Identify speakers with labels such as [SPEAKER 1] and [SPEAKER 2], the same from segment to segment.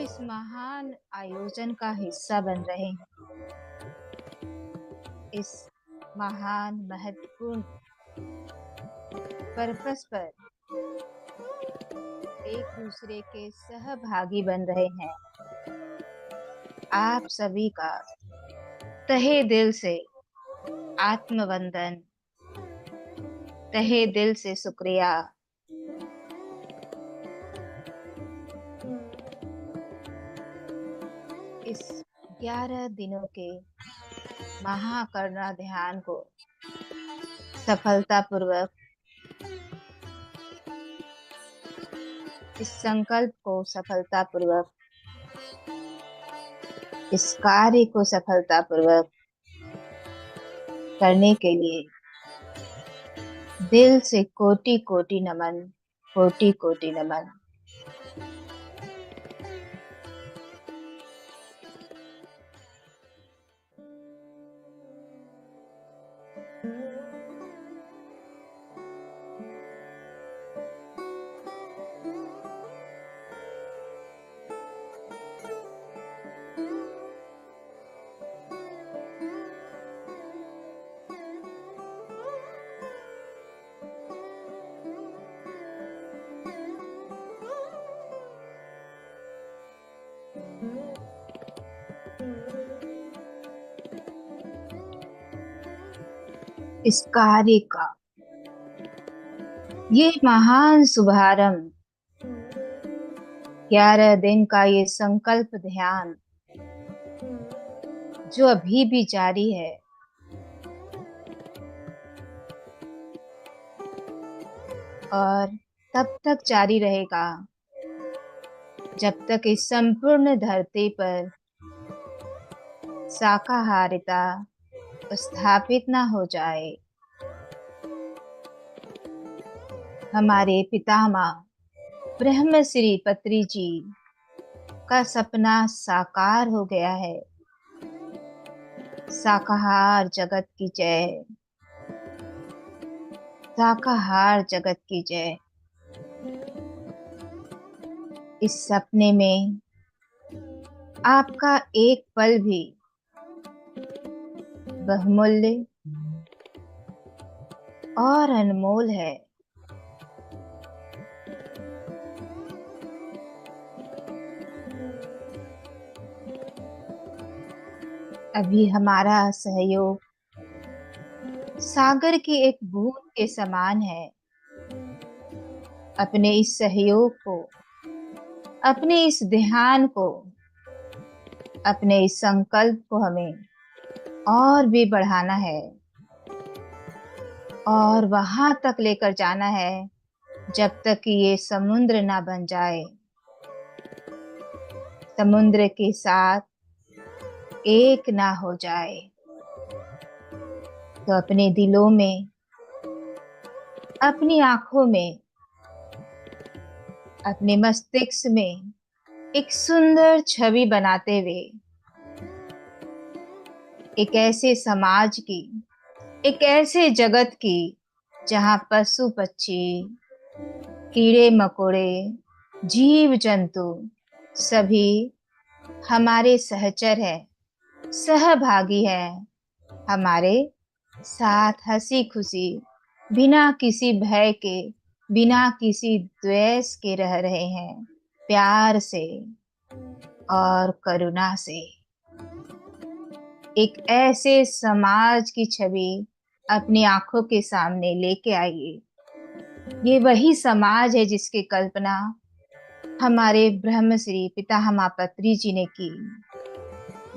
[SPEAKER 1] इस महान आयोजन का हिस्सा बन रहे हैं। इस महान महत्वपूर्ण पर्पस पर एक दूसरे के सहभागी बन रहे हैं। आप सभी का तहे दिल से आत्मवंदन, तहे दिल से शुक्रिया। इस 11 दिनों के महाकरुणा ध्यान को सफलतापूर्वक, इस संकल्प को सफलतापूर्वक, इस कार्य को सफलतापूर्वक करने के लिए दिल से कोटि कोटि नमन, कोटि कोटि नमन। इस कार्य का ये महान शुभारंभ, 11 दिन का ये संकल्प ध्यान जो अभी भी जारी है, और तब तक जारी रहेगा जब तक इस संपूर्ण धरती पर शाकाहारिता स्थापित ना हो जाए। हमारे पितामह ब्रह्मश्री पत्री जी का सपना साकार हो गया है। शाकाहार जगत की जय, शाकाहार जगत की जय। इस सपने में आपका एक पल भी बहुमूल्य और अनमोल है। अभी हमारा सहयोग सागर की एक बूंद के समान है। अपने इस सहयोग को, अपने इस ध्यान को, अपने इस संकल्प को हमें और भी बढ़ाना है और वहां तक लेकर जाना है जब तक कि ये समुद्र ना बन जाए। समुद्र के साथ एक ना हो जाए। तो अपने दिलों में, अपनी आंखों में, अपने मस्तिष्क में एक सुंदर छवि बनाते हुए एक ऐसे समाज की, एक ऐसे जगत की जहां पशु पक्षी, कीड़े मकोड़े, जीव जंतु सभी हमारे सहचर है, सहभागी है, हमारे साथ हंसी खुशी, बिना किसी भय के, बिना किसी द्वेष के रह रहे हैं, प्यार से और करुणा से। एक ऐसे समाज की छवि अपनी आंखों के सामने लेके आइए। ये वही समाज है जिसकी कल्पना हमारे ब्रह्मश्री पितामह पत्री जी ने की,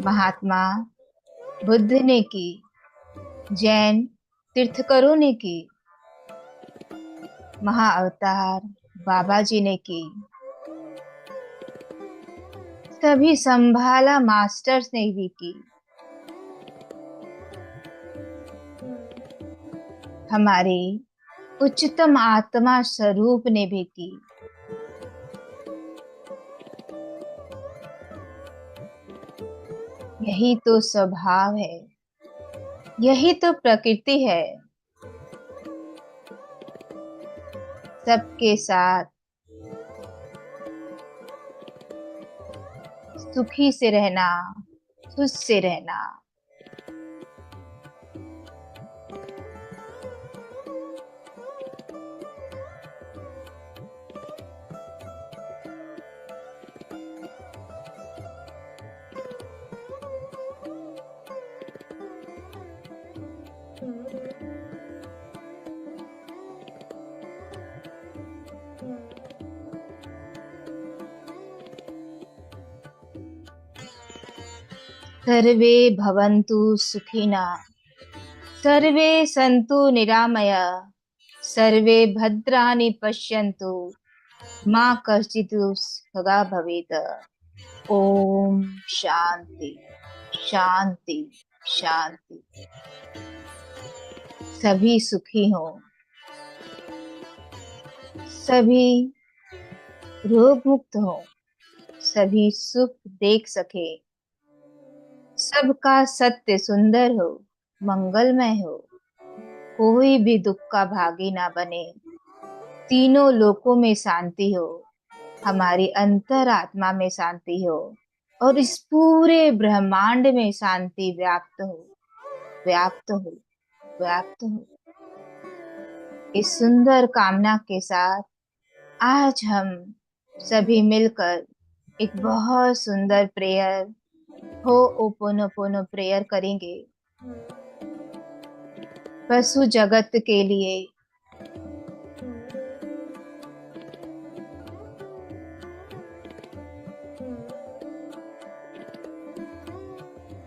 [SPEAKER 1] महात्मा बुद्ध ने की, जैन तीर्थकरों ने की, महाअवतार बाबा जी ने की, सभी संभाला मास्टर्स ने भी की, हमारी उच्चतम आत्मा स्वरूप ने भी की। यही तो स्वभाव है, यही तो प्रकृति है। सबके साथ सुखी से रहना, खुश से रहना। सर्वे भवन्तु सुखिनः, सर्वे सन्तु निरामया, सर्वे भद्राणि पश्यन्तु, मा कश्चित् दुःखभाग् भवेत्। ओम शांति शांति शांति। सभी सुखी हो, सभी रोग मुक्त हो, सभी सुख देख सके, सबका सत्य सुंदर हो, मंगलमय हो, कोई भी दुख का भागी ना बने, तीनों लोकों में शांति हो, हमारी अंतरात्मा में शांति हो और इस पूरे ब्रह्मांड में शांति व्याप्त हो, व्याप्त हो, व्याप्त हो। इस सुंदर कामना के साथ आज हम सभी मिलकर एक बहुत सुंदर प्रेयर होओपोनोपोनो प्रेयर करेंगे पशु जगत के लिए।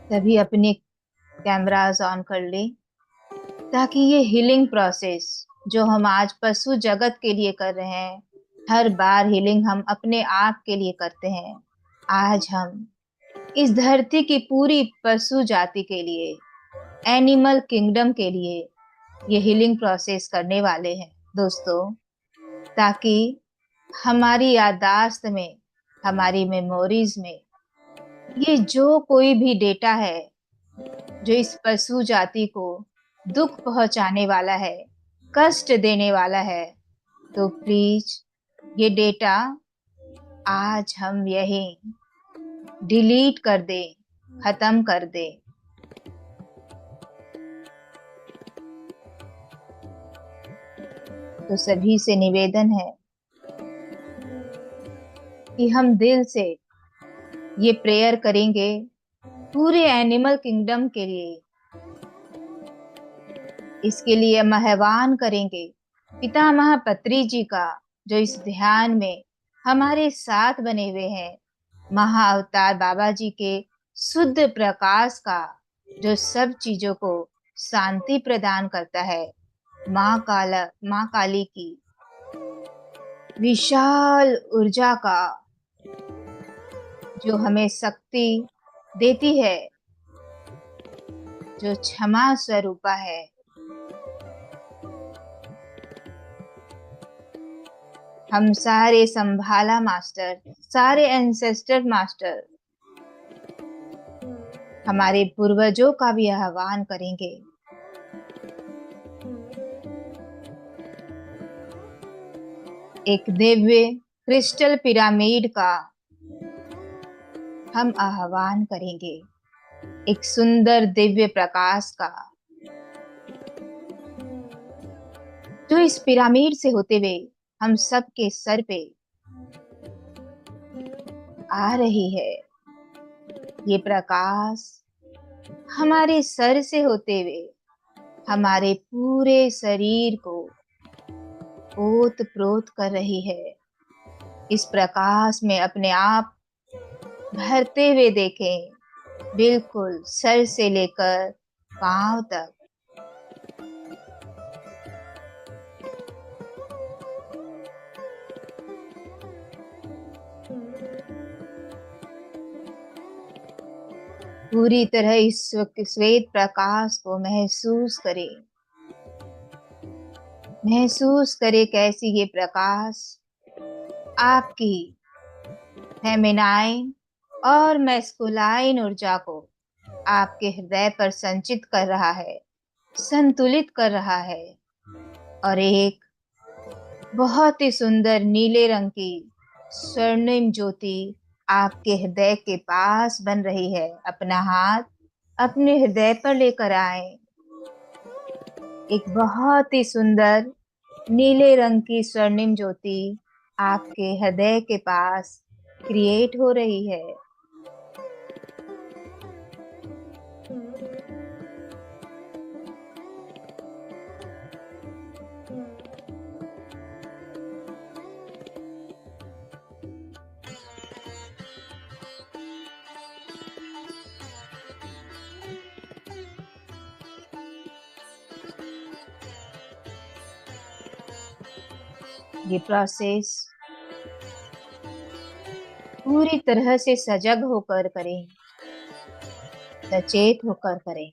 [SPEAKER 1] सभी अपने कैमरास ऑन कर ले ताकि ये हीलिंग प्रोसेस जो हम आज पशु जगत के लिए कर रहे हैं, हर बार हीलिंग हम अपने आप के लिए करते हैं, आज हम इस धरती की पूरी पशु जाति के लिए, एनिमल किंगडम के लिए ये हीलिंग प्रोसेस करने वाले हैं दोस्तों, ताकि हमारी याददाश्त में, हमारी मेमोरीज में ये जो कोई भी डेटा है जो इस पशु जाति को दुख पहुंचाने वाला है, कष्ट देने वाला है, तो प्लीज ये डेटा आज हम यही डिलीट कर दे, खत्म कर दे। तो सभी से निवेदन है कि हम दिल से ये प्रेयर करेंगे पूरे एनिमल किंगडम के लिए। इसके लिए हम आह्वान करेंगे पितामह पत्री जी का, जो इस ध्यान में हमारे साथ बने हुए हैं, महाअवतार बाबा जी के शुद्ध प्रकाश का, जो सब चीजों को शांति प्रदान करता है, माँ काली की विशाल ऊर्जा का, जो हमें शक्ति देती है, जो क्षमा स्वरूपा है। हम सारे संभाला मास्टर, सारे एंसेस्टर मास्टर, हमारे पूर्वजों का भी आह्वान करेंगे। एक दिव्य क्रिस्टल पिरामिड का हम आह्वान करेंगे, एक सुंदर दिव्य प्रकाश का, जो इस पिरामिड से होते हुए हम सबके सर पे आ रही है। ये प्रकाश हमारे सर से होते हुए हमारे पूरे शरीर को ओत प्रोत कर रही है। इस प्रकाश में अपने आप भरते हुए देखें, बिल्कुल सर से लेकर पांव तक। पूरी तरह इस श्वेत प्रकाश को महसूस करें, महसूस करें कैसी ये प्रकाश आपकी फेमिनाइन और मैस्कुलाइन ऊर्जा को आपके हृदय पर संचित कर रहा है, संतुलित कर रहा है, और एक बहुत ही सुंदर नीले रंग की स्वर्णिम ज्योति आपके हृदय के पास बन रही है। अपना हाथ अपने हृदय पर लेकर आए। एक बहुत ही सुंदर नीले रंग की स्वर्णिम ज्योति आपके हृदय के पास क्रिएट हो रही है। ये प्रोसेस पूरी तरह से सजग होकर करें, सचेत होकर करें।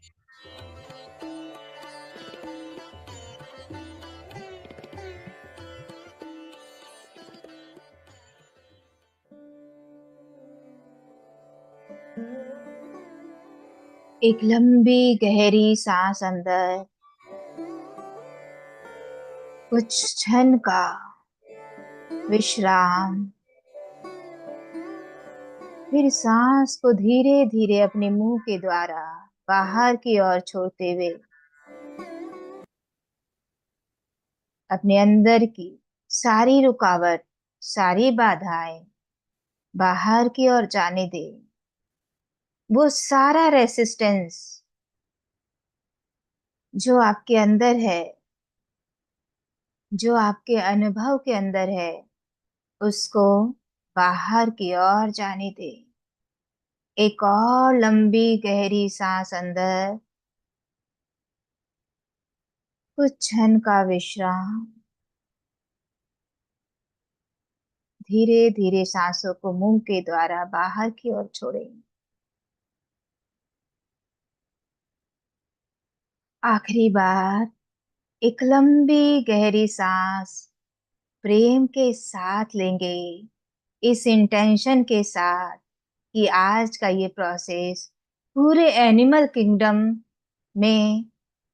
[SPEAKER 1] एक लंबी गहरी सांस अंदर, कुछ क्षण का विश्राम, फिर सांस को धीरे धीरे अपने मुंह के द्वारा बाहर की ओर छोड़ते हुए अपने अंदर की सारी रुकावट, सारी बाधाएं बाहर की ओर जाने दे। वो सारा रेसिस्टेंस जो आपके अंदर है, जो आपके अनुभव के अंदर है, उसको बाहर की ओर जाने दे। एक और लंबी गहरी सांस अंदर, कुछ क्षण का विश्राम, धीरे धीरे सांसों को मुंह के द्वारा बाहर की ओर छोड़ें। आखिरी बार एक लंबी गहरी सांस प्रेम के साथ लेंगे, इस इंटेंशन के साथ कि आज का ये प्रोसेस पूरे एनिमल किंगडम में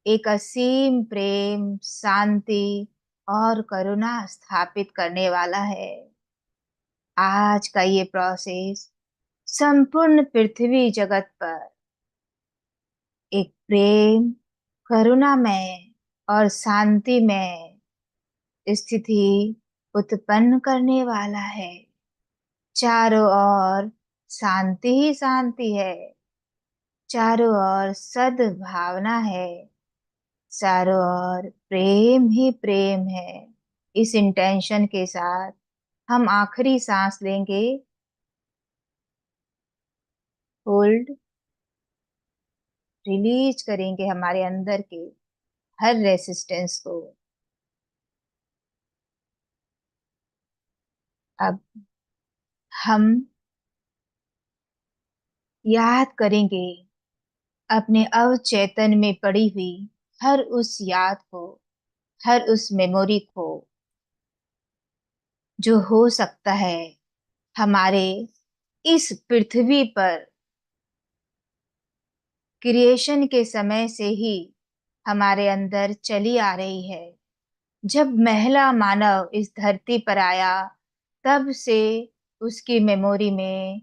[SPEAKER 1] एक असीम प्रेम, शांति और करुणा स्थापित करने वाला है। आज का ये प्रोसेस संपूर्ण पृथ्वी जगत पर एक प्रेम, करुणामय और शांतिमय स्थिति उत्पन्न करने वाला है। चारों ओर शांति ही शांति है, चारों ओर सद्भावना है, चारों ओर प्रेम ही प्रेम है। इस इंटेंशन के साथ हम आखिरी सांस लेंगे। होल्ड, रिलीज करेंगे हमारे अंदर के हर रेसिस्टेंस को। अब हम याद करेंगे अपने अवचेतन में पड़ी हुई हर उस याद को, हर उस मेमोरी को जो हो सकता है हमारे इस पृथ्वी पर क्रिएशन के समय से ही हमारे अंदर चली आ रही है। जब पहला मानव इस धरती पर आया, तब से उसकी मेमोरी में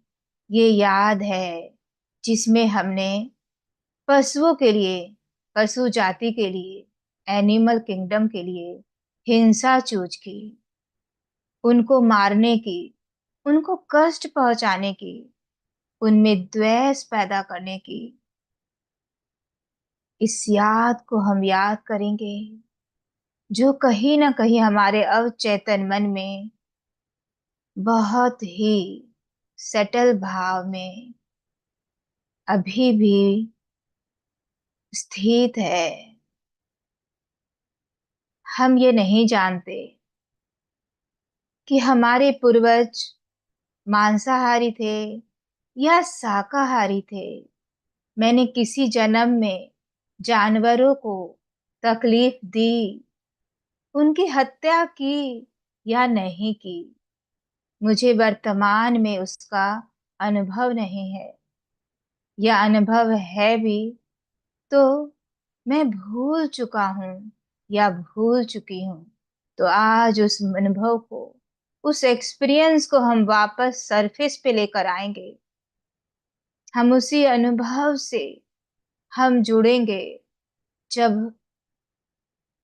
[SPEAKER 1] ये याद है, जिसमें हमने पशुओं के लिए, पशु जाति के लिए, एनिमल किंगडम के लिए हिंसा चूज की, उनको मारने की, उनको कष्ट पहुंचाने की, उनमें द्वेष पैदा करने की। इस याद को हम याद करेंगे जो कहीं ना कहीं हमारे अवचेतन मन में बहुत ही सटल भाव में अभी भी स्थित है। हम ये नहीं जानते कि हमारे पूर्वज मांसाहारी थे या शाकाहारी थे। मैंने किसी जन्म में जानवरों को तकलीफ दी, उनकी हत्या की या नहीं की, मुझे वर्तमान में उसका अनुभव नहीं है, या अनुभव है भी तो मैं भूल चुका हूँ या भूल चुकी हूँ। तो आज उस अनुभव को उस एक्सपीरियंस को हम वापस सरफेस पे लेकर आएंगे। हम उसी अनुभव से हम जुड़ेंगे जब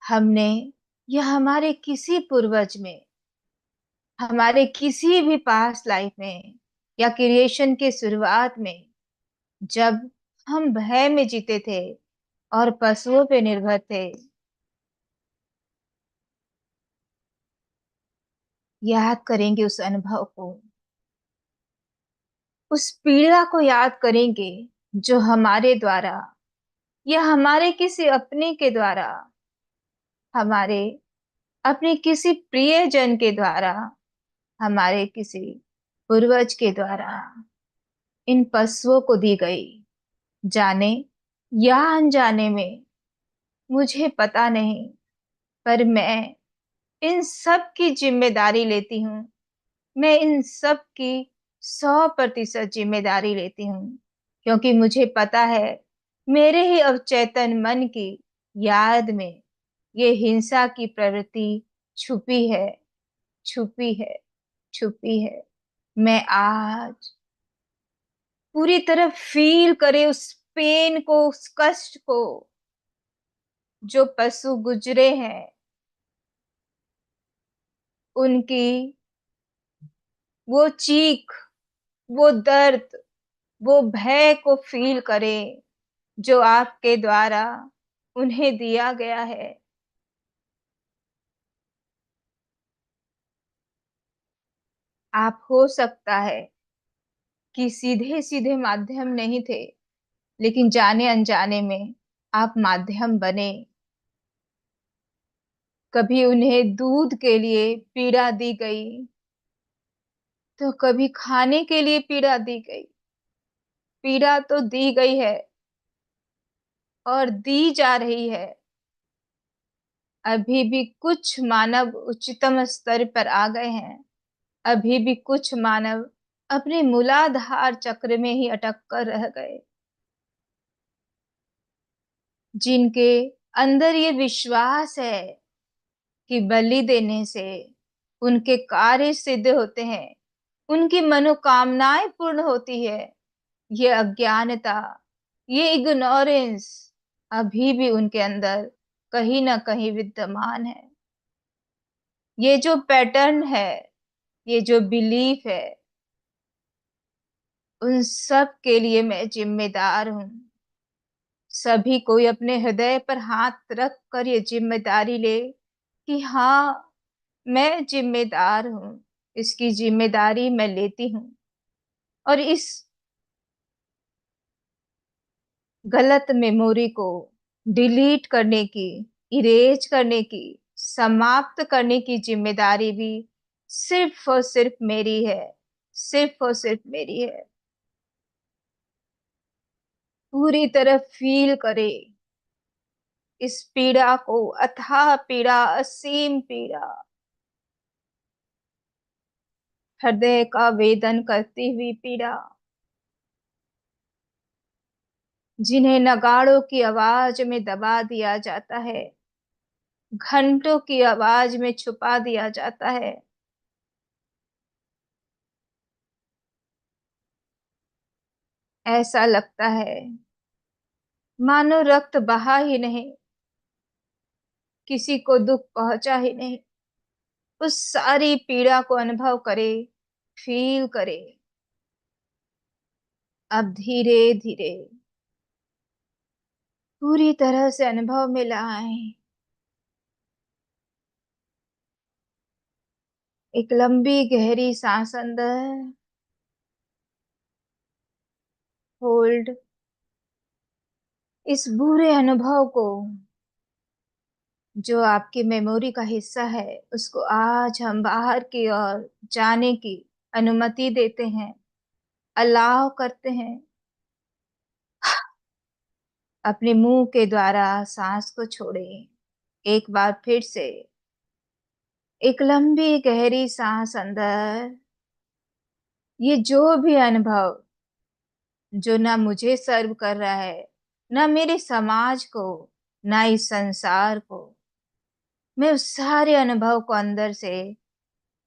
[SPEAKER 1] हमने या हमारे किसी पूर्वज में, हमारे किसी भी पास्ट लाइफ में या क्रिएशन के शुरुआत में, जब हम भय में जीते थे और पशुओं पे निर्भर थे, याद करेंगे उस अनुभव को, उस पीड़ा को याद करेंगे जो हमारे द्वारा या हमारे किसी अपने के द्वारा, हमारे अपने किसी प्रियजन के द्वारा, हमारे किसी पूर्वज के द्वारा इन पशुओं को दी गई। जाने या अनजाने में, मुझे पता नहीं, पर मैं इन सब की जिम्मेदारी लेती हूँ। मैं इन सब की 100% जिम्मेदारी लेती हूँ, क्योंकि मुझे पता है मेरे ही अवचेतन मन की याद में ये हिंसा की प्रवृत्ति छुपी है, छुपी है, छुपी है। मैं आज पूरी तरह फील करे उस पेन को, उस कष्ट को जो पशु गुजरे हैं, उनकी वो चीख, वो दर्द, वो भय को फील करें जो आपके द्वारा उन्हें दिया गया है। आप हो सकता है कि सीधे सीधे माध्यम नहीं थे, लेकिन जाने अनजाने में आप माध्यम बने। कभी उन्हें दूध के लिए पीड़ा दी गई, तो कभी खाने के लिए पीड़ा दी गई। पीड़ा तो दी गई है और दी जा रही है। अभी भी कुछ मानव उच्चतम स्तर पर आ गए हैं। अभी भी कुछ मानव अपने मूलाधार चक्र में ही अटक कर रह गए, जिनके अंदर ये विश्वास है कि बलि देने से उनके कार्य सिद्ध होते हैं, उनकी मनोकामनाएं पूर्ण होती है। ये अज्ञानता, ये इग्नोरेंस अभी भी उनके अंदर कहीं ना कहीं विद्यमान है। ये जो पैटर्न है, ये जो बिलीफ है, उन सब के लिए मैं जिम्मेदार हूँ। सभी कोई अपने हृदय पर हाथ रख कर ये जिम्मेदारी ले कि हाँ, मैं जिम्मेदार हूँ। इसकी जिम्मेदारी मैं लेती हूँ, और इस गलत मेमोरी को डिलीट करने की, इरेज करने की, समाप्त करने की जिम्मेदारी भी सिर्फ और सिर्फ मेरी है। सिर्फ और सिर्फ मेरी है। पूरी तरह फील करे इस पीड़ा को, अथाह पीड़ा, असीम पीड़ा, हृदय का वेदन करती हुई पीड़ा, जिन्हें नगाड़ों की आवाज में दबा दिया जाता है, घंटों की आवाज में छुपा दिया जाता है। ऐसा लगता है मानो रक्त बहा ही नहीं, किसी को दुख पहुंचा ही नहीं। उस सारी पीड़ा को अनुभव करे, फील करे। अब धीरे धीरे पूरी तरह से अनुभव में लाए। एक लंबी गहरी सांस अंदर होल्ड। इस बुरे अनुभव को, जो आपकी मेमोरी का हिस्सा है, उसको आज हम बाहर की ओर जाने की अनुमति देते हैं, अलाव करते हैं। अपने मुंह के द्वारा सांस को छोड़ें। एक बार फिर से एक लंबी गहरी सांस अंदर। ये जो भी अनुभव जो ना मुझे सर्व कर रहा है, ना मेरे समाज को, ना इस संसार को, मैं उस सारे अनुभव को अंदर से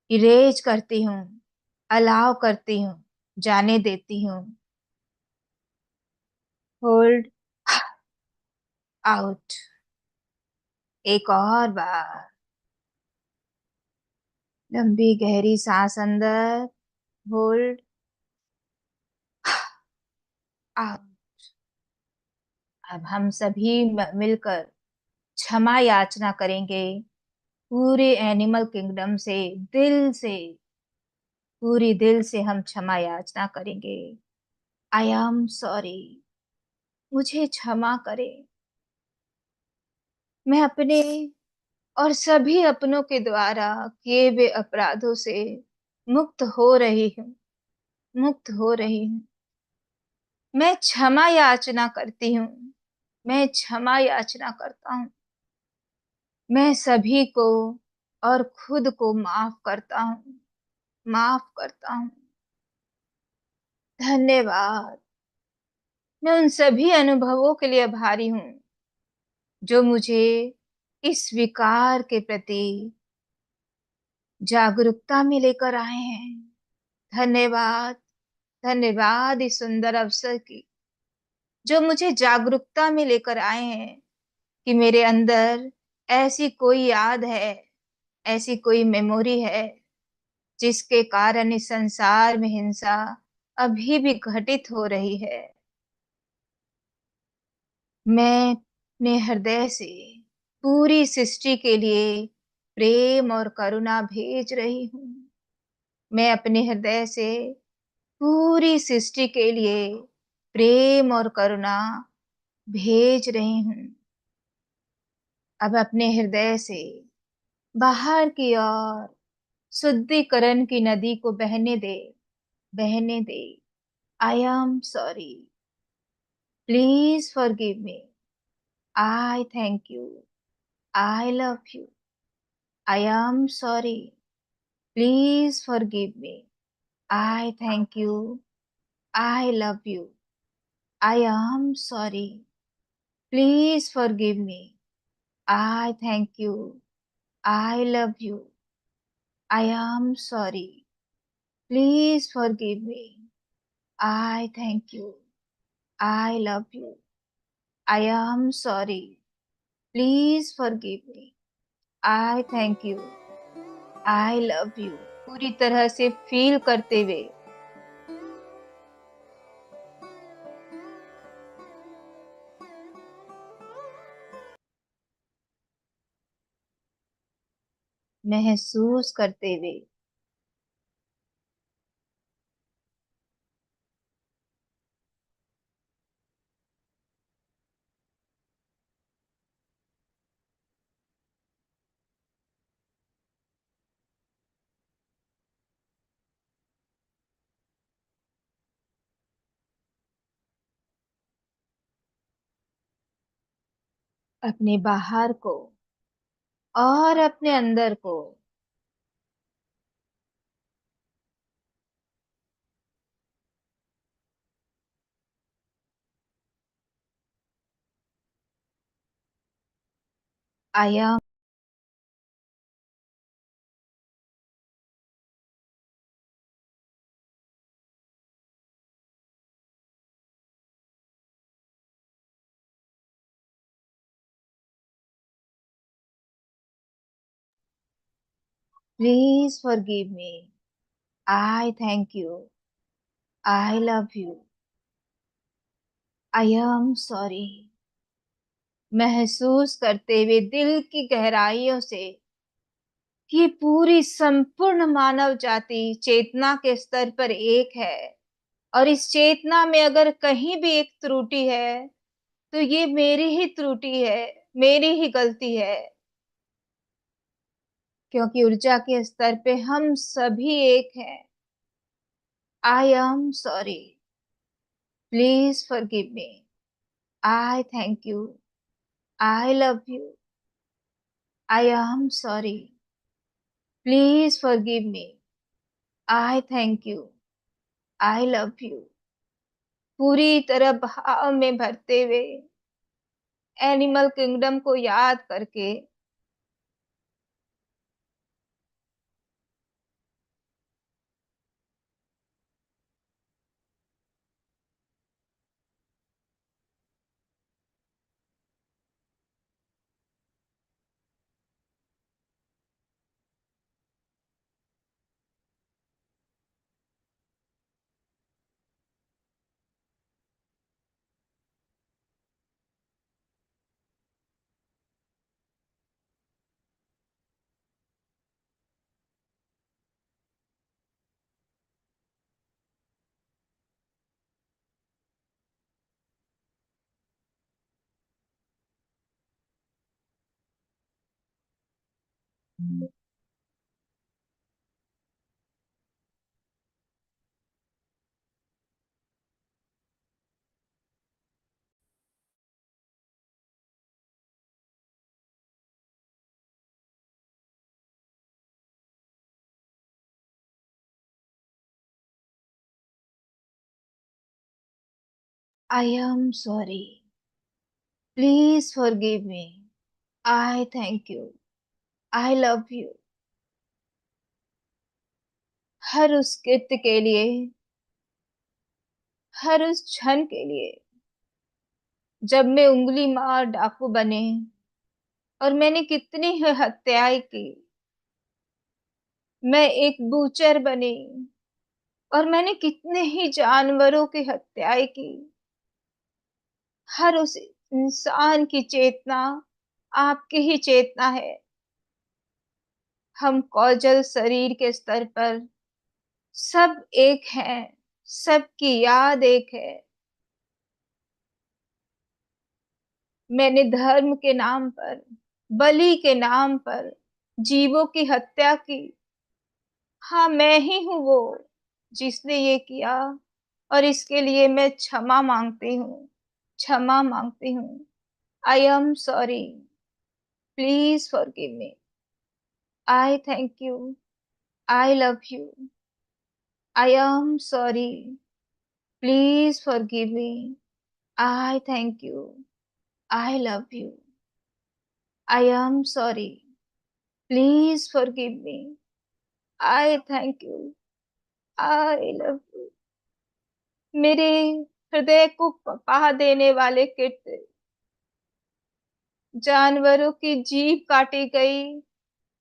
[SPEAKER 1] इरेज करती हूँ, अलाउ करती हूँ, जाने देती हूँ। Hold, out. एक और बार लंबी गहरी सांस अंदर, होल्ड, आउट। अब हम सभी मिलकर क्षमा याचना करेंगे पूरे एनिमल किंगडम से, दिल से, पूरी दिल से हम क्षमा याचना करेंगे। आई एम सॉरी, मुझे क्षमा करें। मैं अपने और सभी अपनों के द्वारा किए हुए अपराधों से मुक्त हो रही हूँ, मुक्त हो रही हूँ। मैं क्षमा याचना करती हूँ, मैं क्षमा याचना करता हूँ। मैं सभी को और खुद को माफ करता हूँ, माफ करता हूँ। धन्यवाद। मैं उन सभी अनुभवों के लिए आभारी हूँ जो मुझे इस विकार के प्रति जागरूकता में लेकर आए हैं। धन्यवाद, धन्यवाद इस सुंदर अवसर की जो मुझे जागरूकता में लेकर आए हैं कि मेरे अंदर ऐसी कोई याद है, ऐसी कोई मेमोरी है जिसके कारण इस संसार में हिंसा अभी भी घटित हो रही है। मैं अपने हृदय से पूरी सृष्टि के लिए प्रेम और करुणा भेज रही हूँ। मैं अपने हृदय से पूरी सृष्टि के लिए प्रेम और करुणा भेज रही हूँ। अब अपने हृदय से बाहर की ओर शुद्धिकरण की नदी को बहने दे, बहने दे। I am sorry, please forgive me. I thank you, I love you. I am sorry, please forgive me. I thank you, I love you. I am sorry, please forgive me. I thank you, I love you. I am sorry, please forgive me. I thank you, I love you. I am sorry, please forgive me. I thank you, I love you. पूरी तरह से feel करते हुए महसूस करते हुए अपने बाहर को और अपने अंदर को I am, please forgive me. I thank you, I love you. I am sorry. महसूस करते हुए दिल की गहराइयों से कि पूरी संपूर्ण मानव जाति चेतना के स्तर पर एक है और इस चेतना में अगर कहीं भी एक त्रुटि है तो ये मेरी ही त्रुटि है, मेरी ही गलती है। क्योंकि ऊर्जा के स्तर पे हम सभी एक हैं। आई am sorry, please forgive me. I thank you, I love you. I am sorry, please forgive me. I thank you, I love you. पूरी तरह भाव में भरते हुए एनिमल किंगडम को याद करके I am sorry. Please forgive me. I thank you. I love you. हर उस कृत्य के लिए, हर उस क्षण के लिए जब मैं उंगली मार डाकू बने और मैंने कितनी ही हत्याएं की। मैं एक बूचर बनी और मैंने कितने ही जानवरों की हत्याएं की। हर उस इंसान की चेतना आपकी ही चेतना है। हम कौजल शरीर के स्तर पर सब एक हैं, सबकी याद एक है। मैंने धर्म के नाम पर, बलि के नाम पर जीवों की हत्या की। हाँ, मैं ही हूँ वो जिसने ये किया, और इसके लिए मैं क्षमा मांगती हूँ, क्षमा मांगती हूँ। आई am sorry. Please forgive me. I thank you. I love you. I am sorry. Please forgive me. I thank you. I love you. I am sorry. Please forgive me. I thank you. I love you. मेरे हृदय को पा देने वाले कृत्य, जानवरों की जीभ काटी गई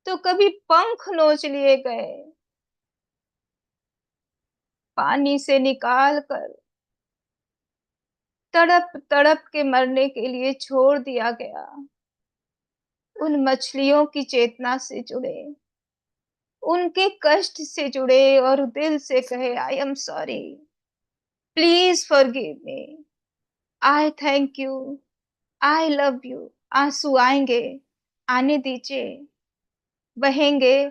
[SPEAKER 1] तो कभी पंख नोच लिए गए, पानी से निकाल कर तड़प तड़प के मरने के लिए छोड़ दिया गया। उन मछलियों की चेतना से जुड़े, उनके कष्ट से जुड़े और दिल से कहे आई am sorry. Please forgive me. I thank you. I love you. आंसू आएंगे, आने दीजिए। बहेंगे,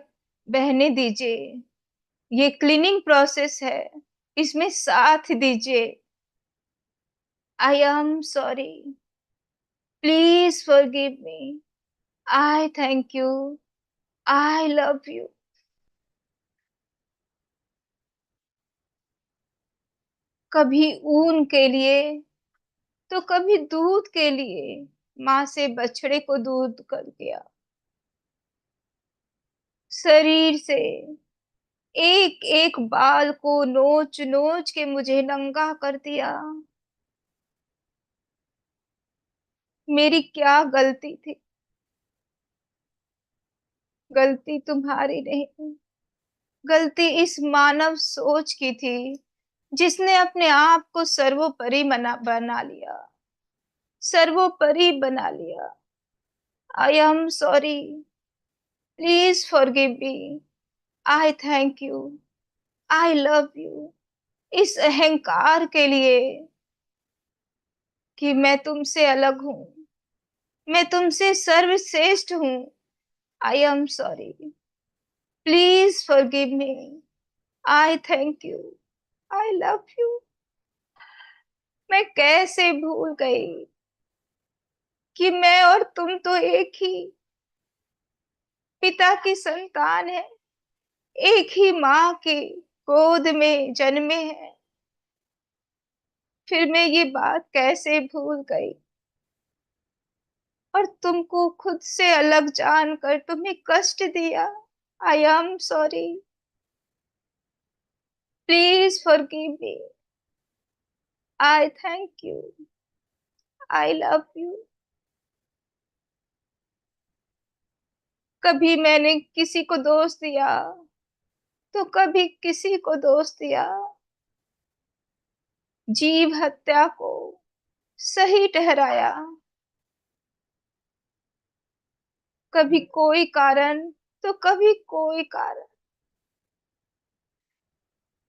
[SPEAKER 1] बहने दीजिए। ये क्लीनिंग प्रोसेस है, इसमें साथ दीजिए। आई am sorry. Please forgive me. I thank you. I love you. कभी ऊन के लिए तो कभी दूध के लिए माँ से बछड़े को दूध कर दिया। शरीर से एक एक बाल को नोच नोच के मुझे नंगा कर दिया। मेरी क्या गलती थी? गलती तुम्हारी नहीं, गलती इस मानव सोच की थी जिसने अपने आप को सर्वोपरि बना लिया, सर्वोपरि बना लिया। आई am sorry. Please forgive me. I thank you. I love you. इस अहंकार के लिए कि मैं तुमसे अलग हूं, मैं तुमसे सर्वश्रेष्ठ हूं। आई am sorry. Please forgive me. I thank you. I love you. मैं कैसे भूल गई कि मैं और तुम तो एक ही पिता की संतान है, एक ही माँ के गोद में जन्मे हैं। फिर मैं ये बात कैसे भूल गई, और तुमको खुद से अलग जानकर तुम्हें कष्ट दिया। आई am sorry. Please forgive me. I thank you. I love you. कभी मैंने किसी को दोष दिया तो कभी किसी को दोष दिया। जीव हत्या को सही ठहराया, कभी कोई कारण तो कभी कोई कारण।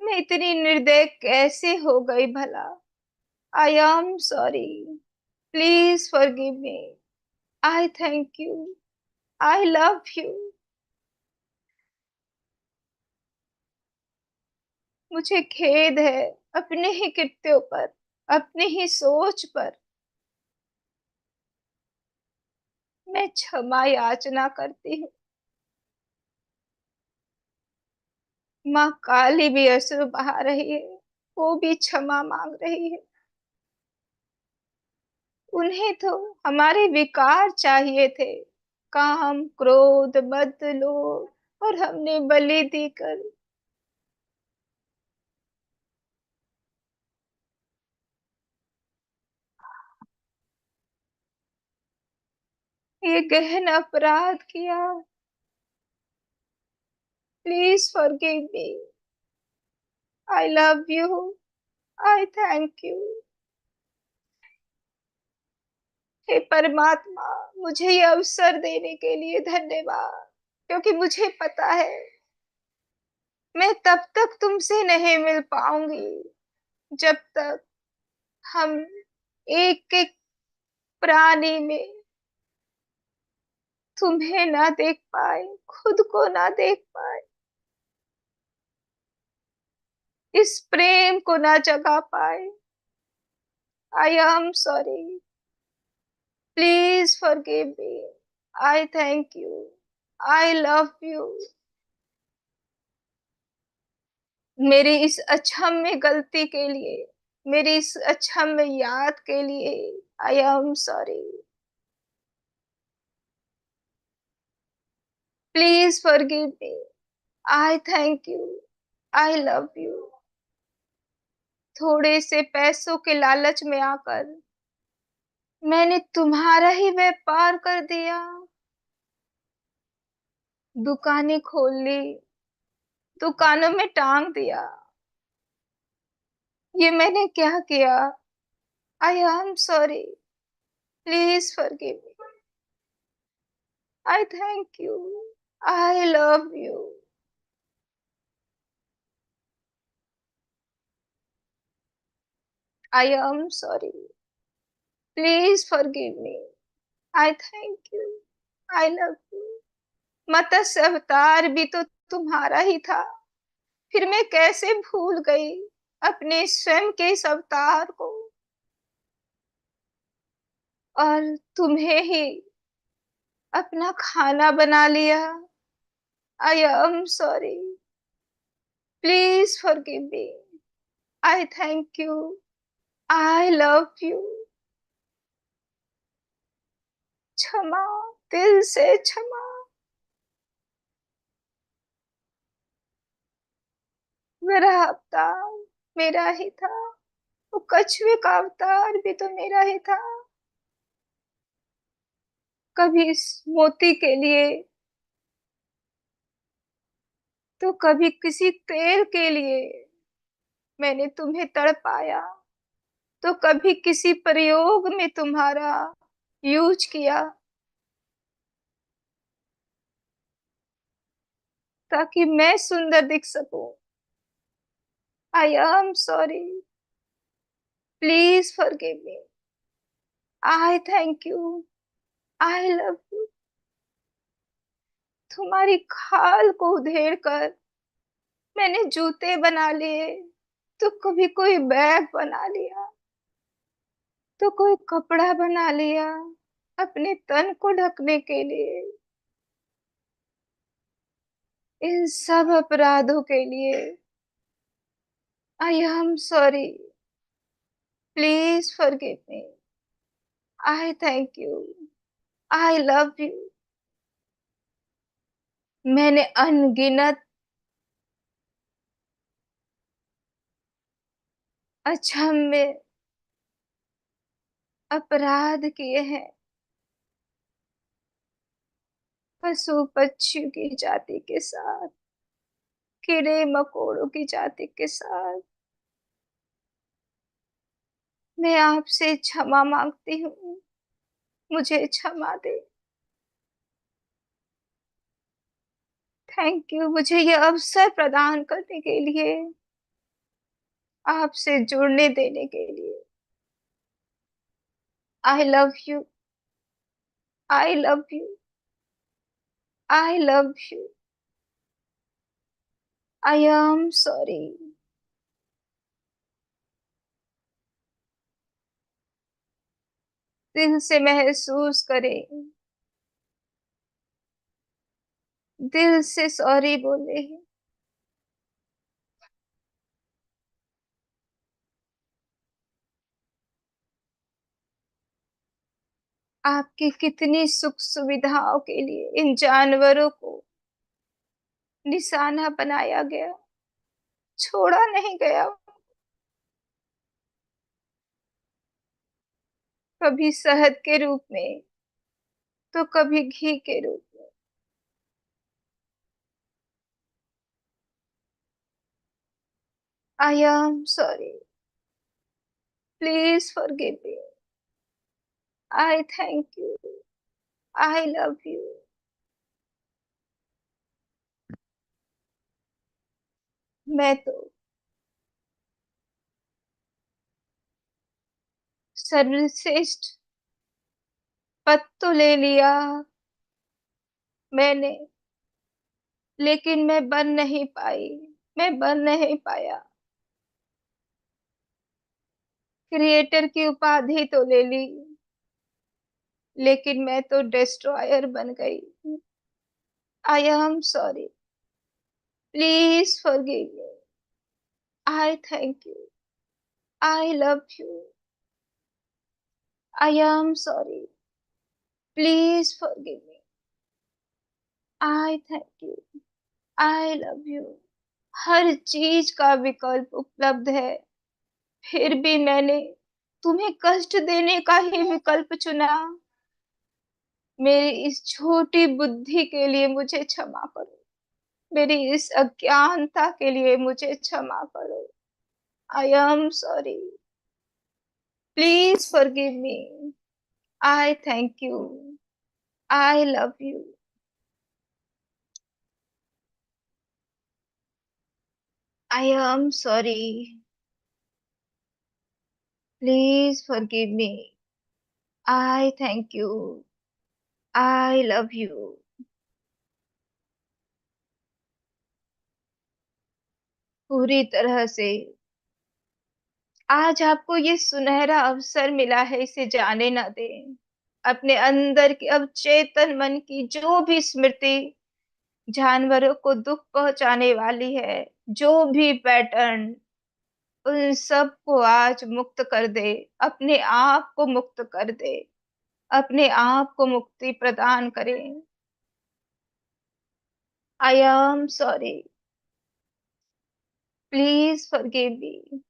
[SPEAKER 1] मैं इतनी निर्दयी कैसे हो गई भला? आई am sorry. Please forgive me. I thank you. I love you. मुझे खेद है अपने ही कृत्यों पर, अपनी ही सोच पर। मैं क्षमा याचना करती हूँ। माँ काली भी अश्रु बहा रही है, वो भी क्षमा मांग रही है। उन्हें तो हमारे विकार चाहिए थे, काम, क्रोध, मद, लोभ, और हमने बलि देकर ये गहन अपराध किया। Please forgive me. I love you. I thank you. हे परमात्मा, मुझे ये अवसर देने के लिए धन्यवाद, क्योंकि मुझे पता है मैं तब तक तुमसे नहीं मिल पाऊंगी जब तक हम एक एक प्राणी में तुम्हें ना देख पाए, खुद को ना देख पाए, इस प्रेम को ना जगा पाए। आई am sorry. Please forgive me. I thank you. I love you. मेरी इस अक्षम्य गलती के लिए, मेरी इस अक्षम्य याद के लिए आई am sorry. Please forgive me. I thank you. I love you. थोड़े से पैसों के लालच में आकर मैंने तुम्हारा ही व्यापार कर दिया, दुकानें खोल ली, दुकानों में टांग दिया। ये मैंने क्या किया? I am sorry. Please forgive me. I thank you. I love you. I am sorry. Please forgive me. I thank you. I love you. मत्स्य अवतार भी तो तुम्हारा ही था, फिर मैं कैसे भूल गई अपने स्वयं के इस अवतार को, और तुम्हें ही अपना खाना बना लिया। आई am sorry. Please forgive me. I thank you. I love you. क्षमा, दिल से क्षमा। मेरा अवतार मेरा ही था, वो कछुए का अवतार भी तो मेरा ही था। कभी इस मोती के लिए, तो कभी किसी तेल के लिए मैंने तुम्हें तड़पाया, तो कभी किसी प्रयोग में तुम्हारा यूज किया, ताकि मैं सुंदर दिख सकूं। आई am sorry. Please forgive me. I thank you. I love you. तुम्हारी खाल को उधेड़ कर मैंने जूते बना लिए, तो कभी कोई बैग बना लिया, तो कोई कपड़ा बना लिया अपने तन को ढकने के लिए। इन सब अपराधों के लिए आई am sorry. Please forgive me. I thank you. I love you. मैंने अनगिनत अक्षम्य अपराध किए हैं, पशु पक्षियों की जाति के साथ, कीड़े मकोड़ों की जाति के साथ। मैं आपसे क्षमा मांगती हूँ, मुझे क्षमा दे। थैंक यू, मुझे ये अवसर प्रदान करने के लिए, आपसे जुड़ने देने के लिए। आई love you. I love you. I love you. I am sorry. दिल से महसूस करें, दिल से सॉरी बोले। आपकी कितनी सुख सुविधाओं के लिए इन जानवरों को निशाना बनाया गया, छोड़ा नहीं गया। कभी शहद के रूप में, तो कभी घी के रूप में। आई am sorry, please forgive me. I thank you, I love you. मैं तो सर्वश्रेष्ठ पद तो ले लिया मैंने, लेकिन मैं बन नहीं पाई, मैं बन नहीं पाया। क्रिएटर की उपाधि तो ले ली, लेकिन मैं तो डिस्ट्रॉयर बन गई। I am sorry, please forgive me. I thank you, I love you. I am sorry, please forgive me. I thank you, I love you. हर चीज का विकल्प उपलब्ध है, फिर भी मैंने तुम्हें कष्ट देने का ही विकल्प चुना। मेरी इस छोटी बुद्धि के लिए मुझे क्षमा करो, मेरी इस अज्ञानता के लिए मुझे क्षमा करो। आई am sorry, please forgive me. I thank you, I love you. I am sorry, please forgive me. I thank you, I love you. पूरी तरह से आज आपको ये सुनहरा अवसर मिला है, इसे जाने ना दें। अपने अंदर की अवचेतन मन की जो भी स्मृति जानवरों को दुख पहुंचाने वाली है, जो भी पैटर्न, उन सब को आज मुक्त कर दे, अपने आप को मुक्त कर दे, अपने आप को मुक्ति प्रदान करें। आई am sorry, please forgive me.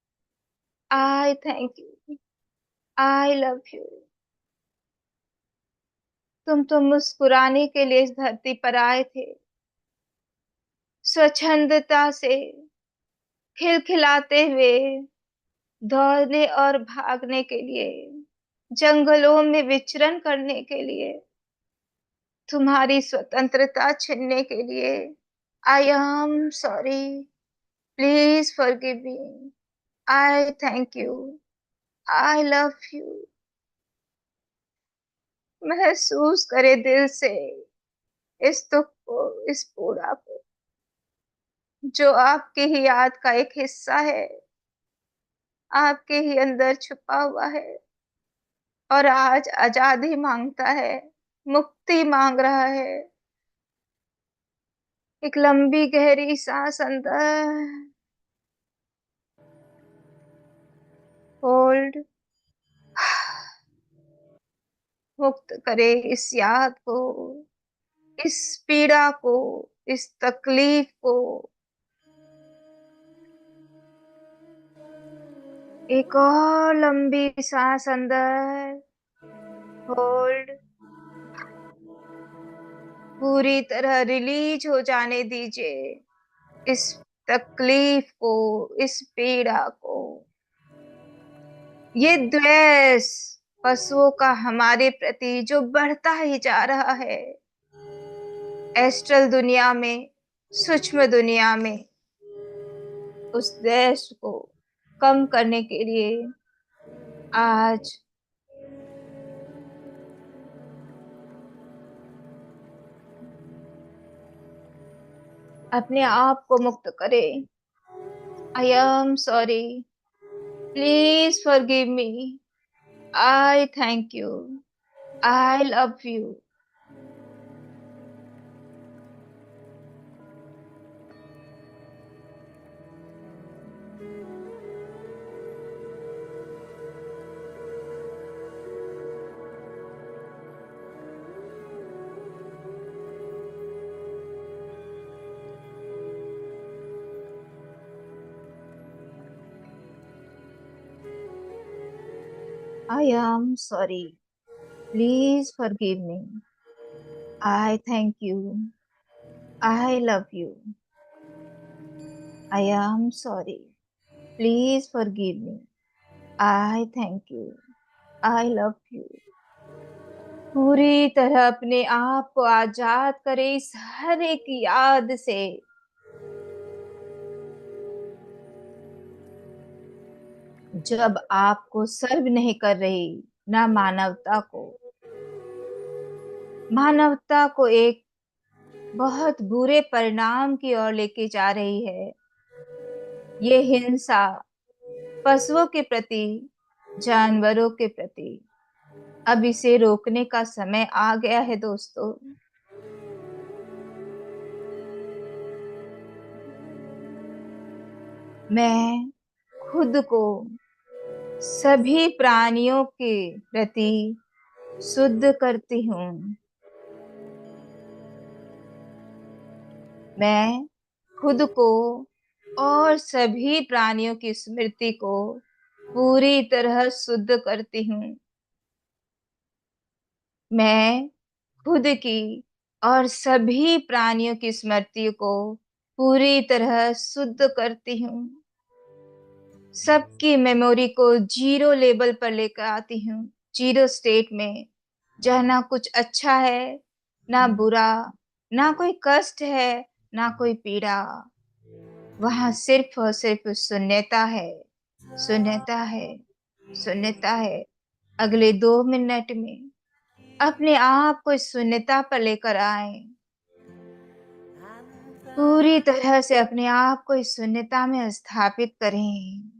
[SPEAKER 1] I thank you, I love you. तुम तो मुस्कुराने के लिए इस धरती पर आए थे, स्वच्छंदता से खिलखिलाते हुए, दौड़ने और भागने के लिए, जंगलों में विचरण करने के लिए, तुम्हारी स्वतंत्रता छीनने के लिए। आई am sorry, please forgive me. I thank you, I love you. महसूस करे दिल से इस दुख को, इस पीड़ा को, जो आपकी ही याद का एक हिस्सा है, आपके ही अंदर छुपा हुआ है, और आज आजादी मांगता है, मुक्ति मांग रहा है। एक लंबी गहरी सांस अंदर, होल्ड, मुक्त करे इस याद को, इस पीड़ा को, इस तकलीफ को। एक और लंबी सांस अंदर, होल्ड, पूरी तरह रिलीज हो जाने दीजिए इस तकलीफ को, इस पीड़ा को। ये द्वेष पशुओं का हमारे प्रति जो बढ़ता ही जा रहा है, एस्ट्रल दुनिया में, सूक्ष्म दुनिया में, उस द्वेष को कम करने के लिए आज अपने आप को मुक्त करें। आई am sorry, please forgive me. I thank you. I love you. I am sorry. Please forgive me. I thank you. I love you. I am sorry. Please forgive me. I thank you. I love you. पूरी तरह अपने आप को आजाद करे इस हर एक याद से। जब आपको सर्व नहीं कर रही, ना मानवता को एक बहुत बुरे परिणाम की ओर लेके जा रही है। ये हिंसा पशुओं के प्रति, जानवरों के प्रति, अब इसे रोकने का समय आ गया है दोस्तों। मैं खुद को सभी प्राणियों के प्रति शुद्ध करती हूँ। मैं खुद को और सभी प्राणियों की स्मृति को पूरी तरह शुद्ध करती हूँ। मैं खुद की और सभी प्राणियों की स्मृति को पूरी तरह शुद्ध करती हूँ। सबकी मेमोरी को जीरो लेवल पर लेकर आती हूँ, जीरो स्टेट में, जहाँ ना कुछ अच्छा है, ना बुरा, ना कोई कष्ट है, ना कोई पीड़ा। वहां सिर्फ और सिर्फ शून्यता है, शून्यता है, शून्यता है। अगले 2 मिनट में अपने आप को इस शून्यता पर लेकर आए। पूरी तरह से अपने आप को इस शून्यता में स्थापित करें।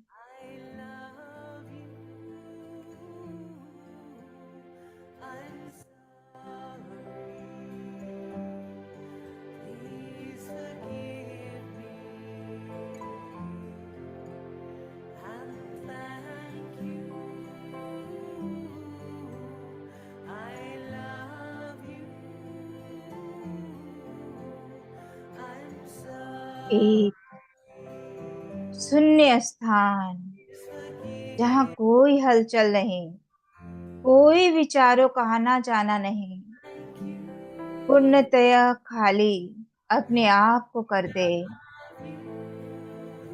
[SPEAKER 1] एक शून्य स्थान, जहाँ कोई हलचल नहीं, कोई विचारों का आना जाना नहीं, पूर्णतया खाली अपने आप को कर दे।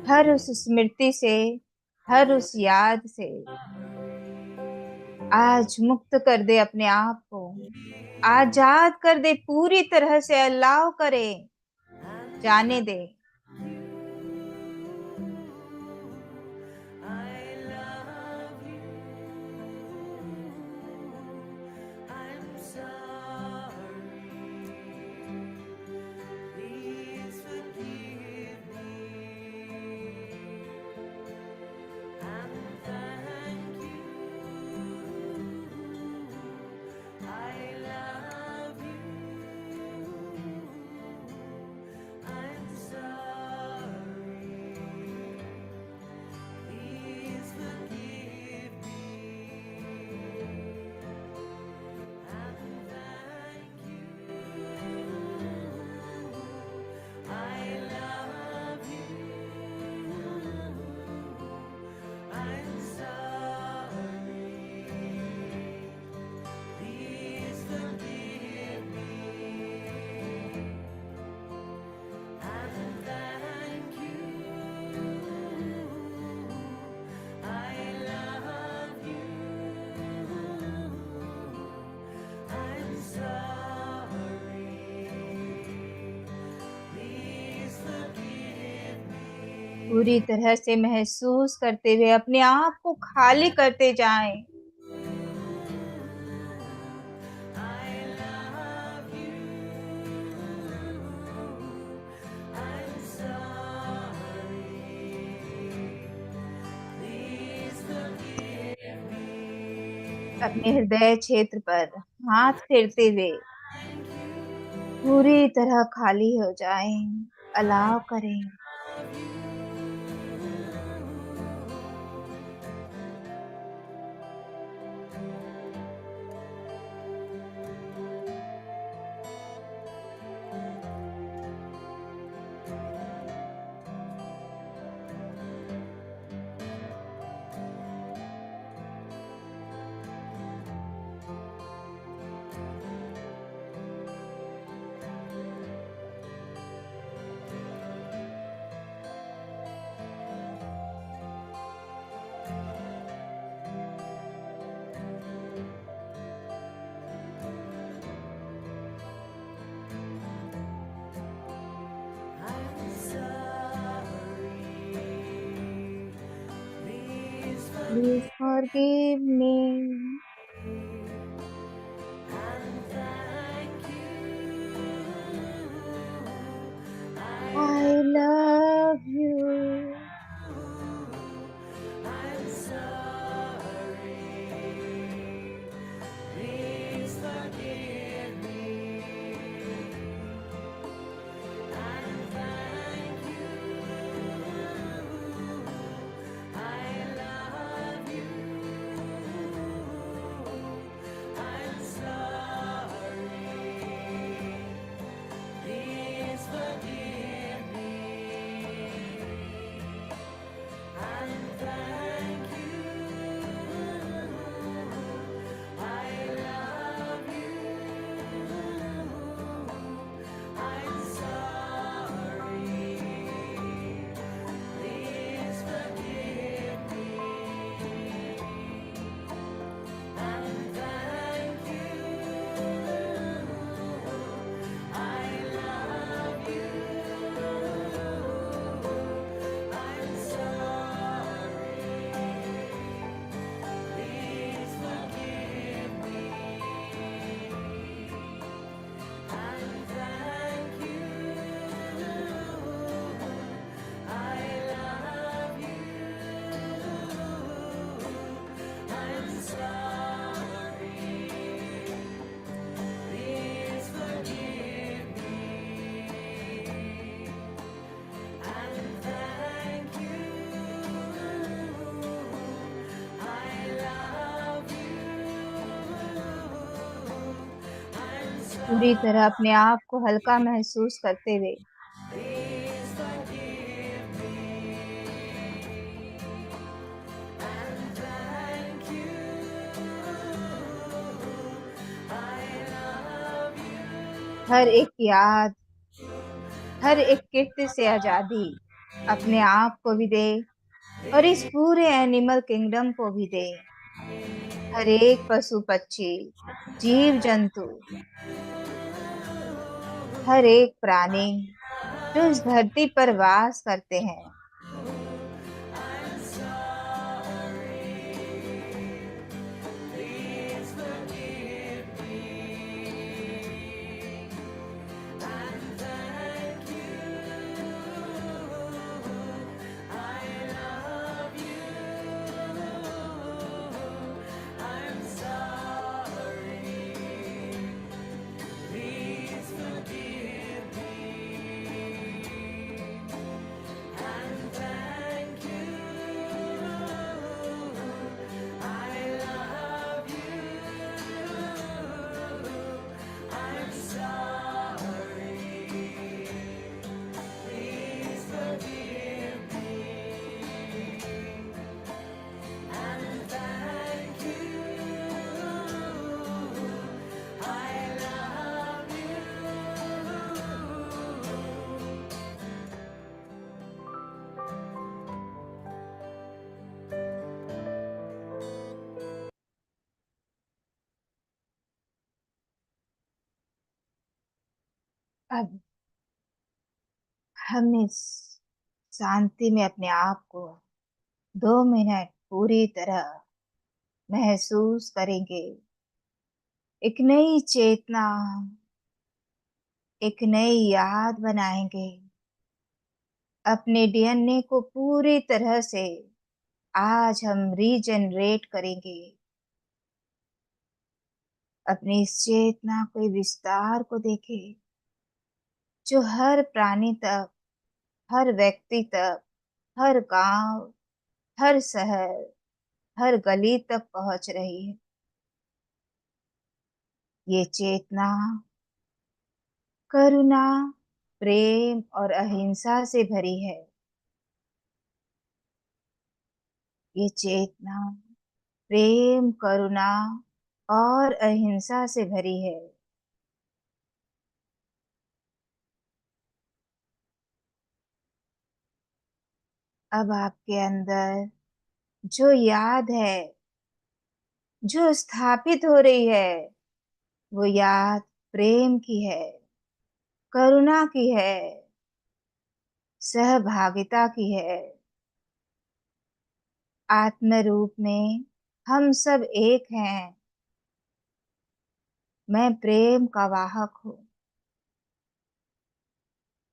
[SPEAKER 1] हर उस स्मृति से, हर उस याद से आज मुक्त कर दे अपने आप को, आजाद कर दे, पूरी तरह से अलाउ करे, जाने दे। पूरी तरह से महसूस करते हुए अपने आप को खाली करते जाएं। अपने हृदय क्षेत्र पर हाथ फेरते हुए पूरी तरह खाली हो जाएं, अलाव करें। Please forgive me. I love you. पूरी तरह अपने आप को हल्का महसूस करते हुए हर एक याद, हर एक कृत्य से आजादी अपने आप को भी दे और इस पूरे एनिमल किंगडम को भी दे। हर एक पशु पक्षी, जीव जंतु, हर एक प्राणी जो इस धरती पर वास करते हैं, अब हम इस शांति में अपने आप को 2 मिनट पूरी तरह महसूस करेंगे। एक नई चेतना, एक नई याद बनाएंगे। अपने डीएनए को पूरी तरह से आज हम रीजनरेट करेंगे। अपनी इस चेतना के विस्तार को देखे, जो हर प्राणी तक, हर व्यक्ति तक, हर गांव, हर शहर, हर गली तक पहुंच रही है। ये चेतना करुणा, प्रेम और अहिंसा से भरी है। ये चेतना प्रेम, करुणा और अहिंसा से भरी है। अब आपके अंदर जो याद है, जो स्थापित हो रही है, वो याद प्रेम की है, करुणा की है, सहभागिता की है। आत्म रूप में हम सब एक हैं। मैं प्रेम का वाहक हूँ।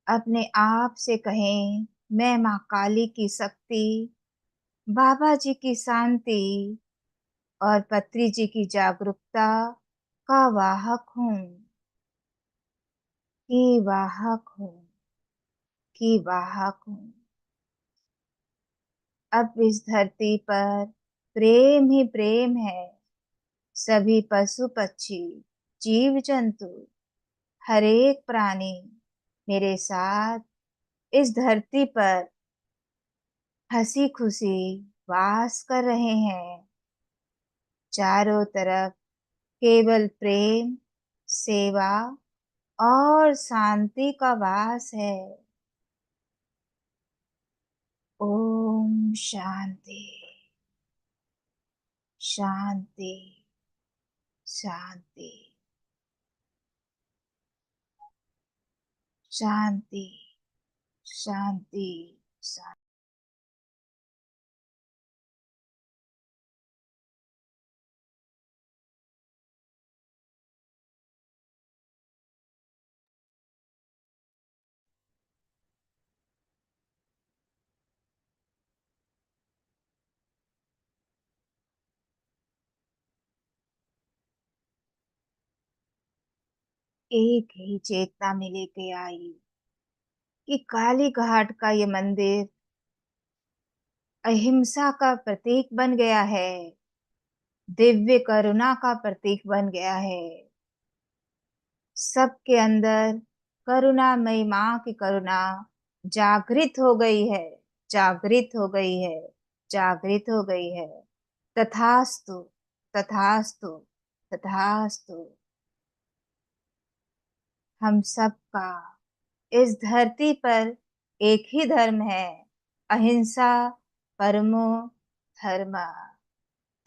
[SPEAKER 1] अपने आप से कहें, मैं माँ काली की शक्ति, बाबा जी की शांति और पत्री जी की जागरूकता का वाहक हूँ, की वाहक हूँ, की वाहक हूँ। अब इस धरती पर प्रेम ही प्रेम है। सभी पशु पक्षी, जीव जंतु, हर एक प्राणी मेरे साथ इस धरती पर हंसी खुशी वास कर रहे हैं। चारों तरफ केवल प्रेम, सेवा और शांति का वास है। ओम शांति, शांति, शांति, शांति, शांति, शांति। एक ही चेतना में लेके आई कि काली घाट का ये मंदिर अहिंसा का प्रतीक बन गया है, दिव्य करुणा का प्रतीक बन गया है। सबके अंदर करुणामयी माँ की करुणा जागृत हो गई है, जागृत हो गई है, जागृत हो गई है। तथास्तु, तथास्तु, तथास्तु। हम सबका इस धरती पर एक ही धर्म है, अहिंसा परमो धर्म।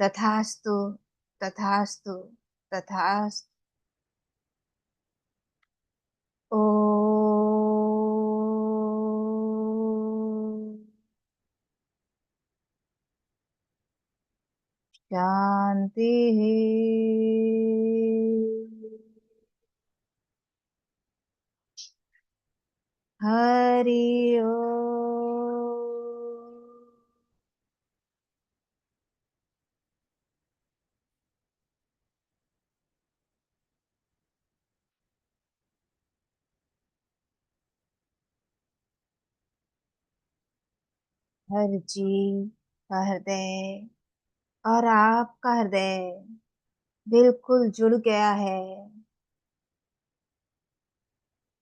[SPEAKER 1] तथास्तु, तथास्तु, तथास्तु। ओ शांति। हरि ओम। हर जीव का हृदय और आपका हृदय बिल्कुल जुड़ गया है,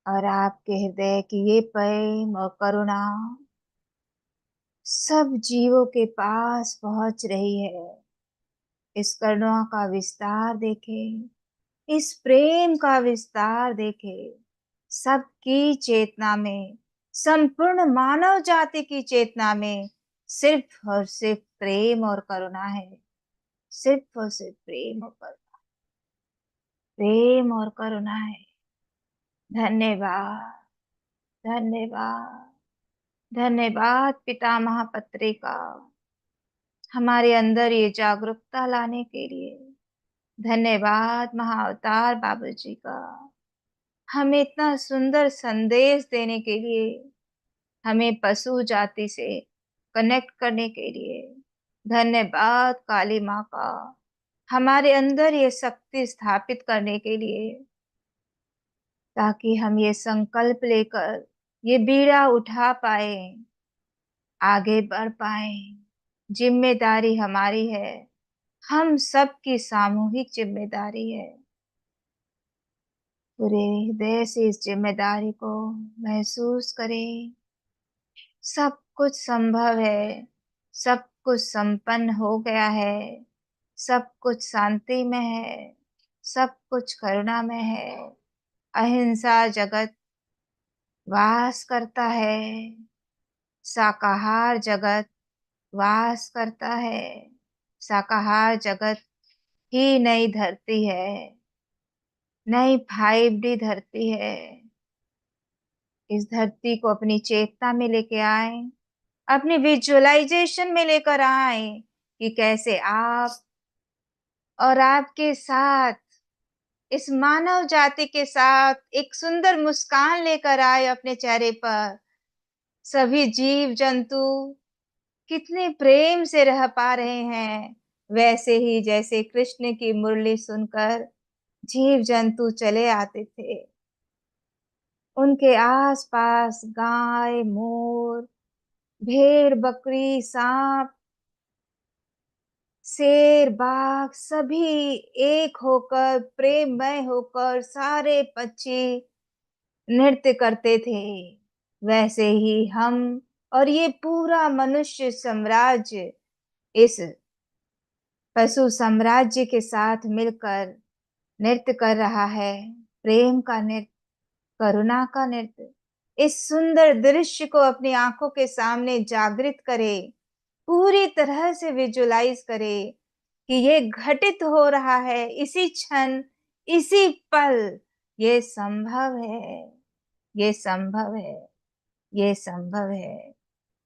[SPEAKER 1] और आपके हृदय की ये प्रेम और करुणा सब जीवों के पास पहुंच रही है। इस करुणा का विस्तार देखें, इस प्रेम का विस्तार देखें। सबकी चेतना में, संपूर्ण मानव जाति की चेतना में सिर्फ और सिर्फ प्रेम और करुणा है। सिर्फ और सिर्फ प्रेम और करुणा, प्रेम और करुणा है। धन्यवाद, धन्यवाद, धन्यवाद पितामह पत्री का, हमारे अंदर ये जागरूकता लाने के लिए। धन्यवाद महाअवतार बाबूजी का, हमें इतना सुंदर संदेश देने के लिए, हमें पशु जाति से कनेक्ट करने के लिए। धन्यवाद काली माँ का, हमारे अंदर ये शक्ति स्थापित करने के लिए, ताकि हम ये संकल्प लेकर ये बीड़ा उठा पाए, आगे बढ़ पाए। जिम्मेदारी हमारी है, हम सबकी सामूहिक जिम्मेदारी है। पूरे हृदय से इस जिम्मेदारी को महसूस करें। सब कुछ संभव है, सब कुछ संपन्न हो गया है, सब कुछ शांति में है, सब कुछ करुणा में है। अहिंसा जगत वास करता है, शाकाहार जगत वास करता है। शाकाहार जगत ही नई धरती है, नई 5D धरती है। इस धरती को अपनी चेतना में लेके आए, अपनी विजुअलाइजेशन में लेकर आए कि कैसे आप और आपके साथ, इस मानव जाति के साथ एक सुंदर मुस्कान लेकर आए अपने चेहरे पर। सभी जीव जंतु कितने प्रेम से रह पा रहे हैं, वैसे ही जैसे कृष्ण की मुरली सुनकर जीव जंतु चले आते थे। उनके आसपास गाय, मोर, भेड़, बकरी, सांप, शेर, बाघ सभी एक होकर, प्रेममय होकर सारे पक्षी नृत्य करते थे। वैसे ही हम और ये पूरा मनुष्य साम्राज्य इस पशु साम्राज्य के साथ मिलकर नृत्य कर रहा है। प्रेम का नृत्य, करुणा का नृत्य। इस सुंदर दृश्य को अपनी आंखों के सामने जागृत करे, पूरी तरह से विजुलाइज करे कि ये घटित हो रहा है इसी क्षण, इसी पल। ये संभव है, ये संभव है, ये संभव है,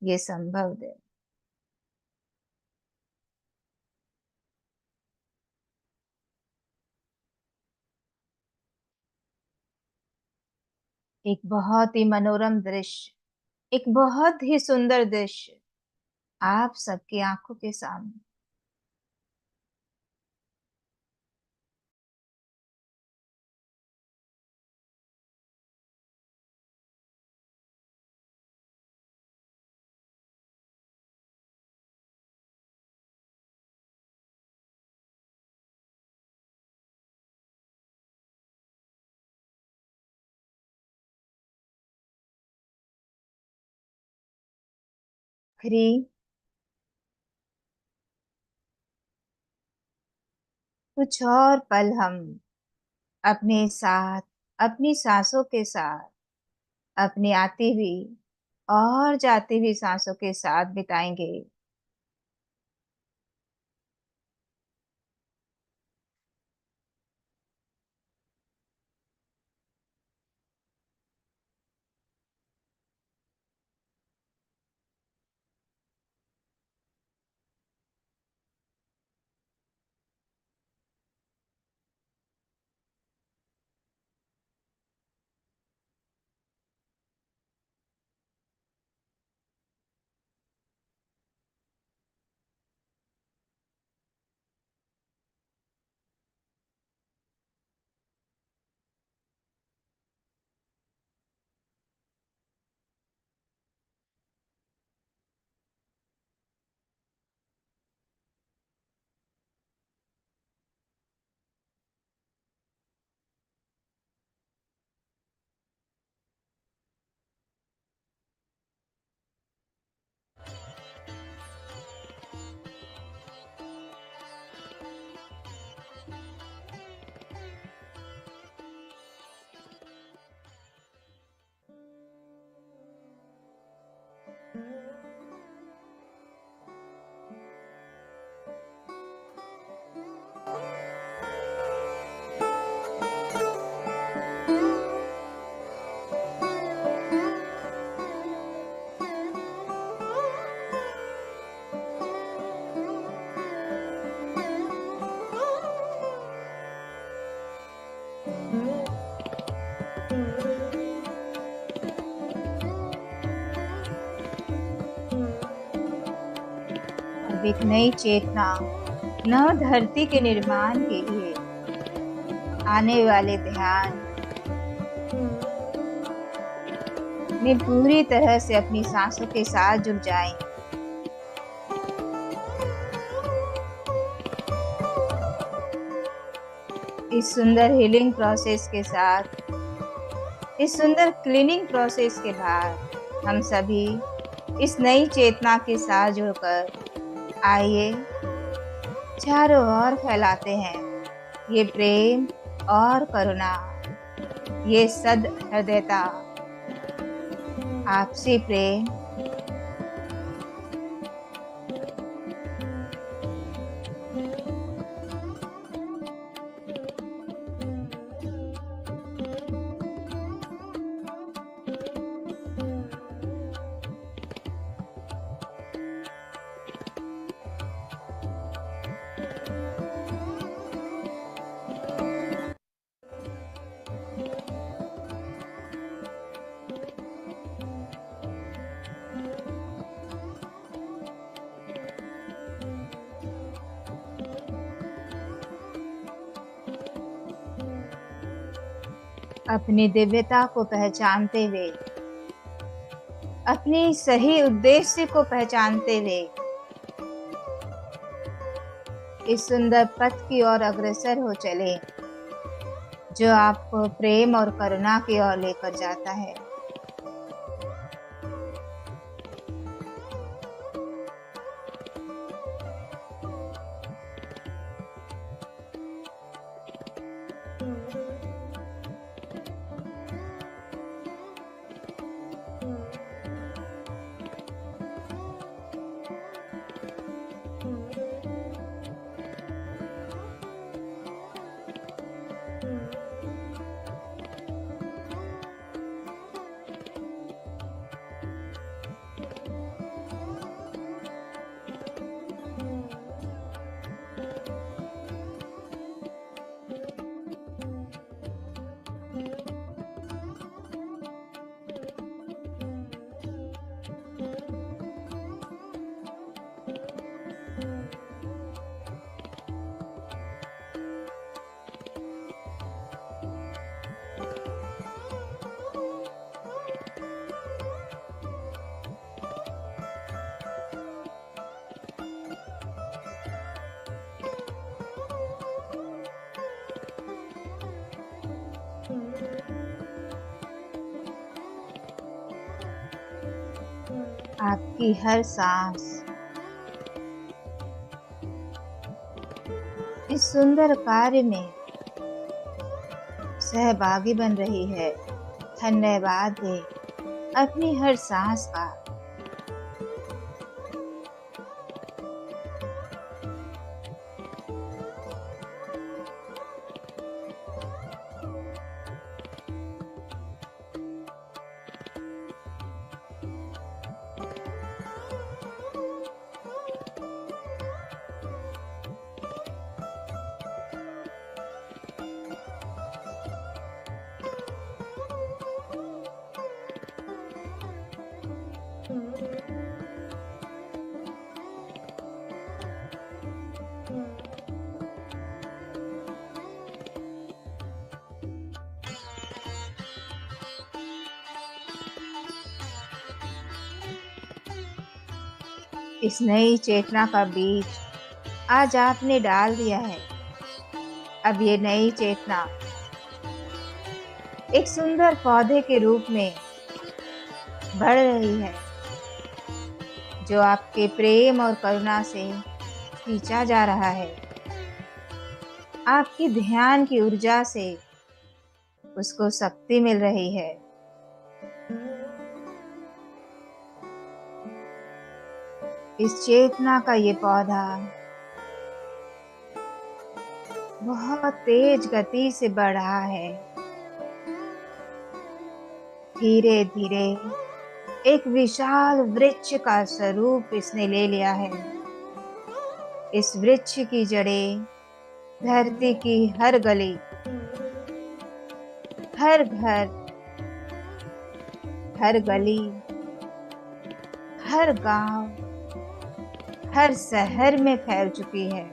[SPEAKER 1] ये संभव है। एक बहुत ही मनोरम दृश्य, एक बहुत ही सुंदर दृश्य आप सबकी आंखों के सामने। आखिरी कुछ और पल हम अपने साथ, अपनी सांसों के साथ, अपनी आती हुई और जाती हुई सांसों के साथ बिताएंगे। अब एक नई चेतना नव धरती के निर्माण के लिए आने वाले ध्यान में पूरी तरह से अपनी सांसों के साथ जुड़ जाएं। इस सुंदर हीलिंग प्रोसेस के साथ, इस सुंदर क्लीनिंग प्रोसेस के बाद हम सभी इस नई चेतना के साथ जुड़कर आइए चारों ओर फैलाते हैं ये प्रेम और करुणा, ये सद्हृदयता, आपसी प्रेम। अपनी दिव्यता को पहचानते हुए, अपनी सही उद्देश्य को पहचानते हुए इस सुंदर पथ की ओर अग्रसर हो चले जो आपको प्रेम और करुणा की ओर लेकर जाता है। आपकी हर सांस इस सुंदर कार्य में सहभागी बन रही है। धन्यवाद दे अपनी हर सांस का। इस नई चेतना का बीज आज आपने डाल दिया है। अब ये नई चेतना एक सुंदर पौधे के रूप में बढ़ रही है जो आपके प्रेम और करुणा से खींचा जा रहा है। आपकी ध्यान की ऊर्जा से उसको शक्ति मिल रही है। इस चेतना का ये पौधा बहुत तेज गति से बढ़ रहा है। धीरे धीरे एक विशाल वृक्ष का स्वरूप इसने ले लिया है। इस वृक्ष की जड़ें धरती की हर गली, हर घर, हर गली, हर गांव, हर शहर में फैल चुकी है।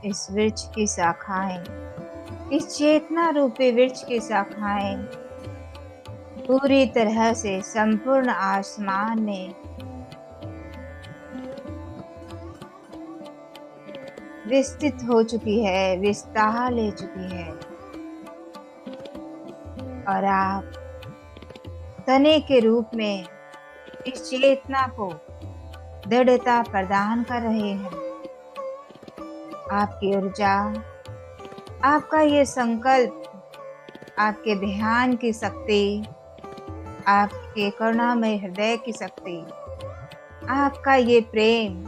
[SPEAKER 1] इस वृक्ष की शाखाएं, इस चेतना रूपी वृक्ष की शाखाएं पूरी तरह से संपूर्ण आसमान में विस्तृत हो चुकी है, विस्तार ले चुकी है। और आप तने के रूप में इस चेतना को दृढ़ता प्रदान कर रहे हैं। आपकी ऊर्जा, आपका ये संकल्प, आपके ध्यान की शक्ति, आपके करुणामय हृदय की शक्ति, आपका ये प्रेम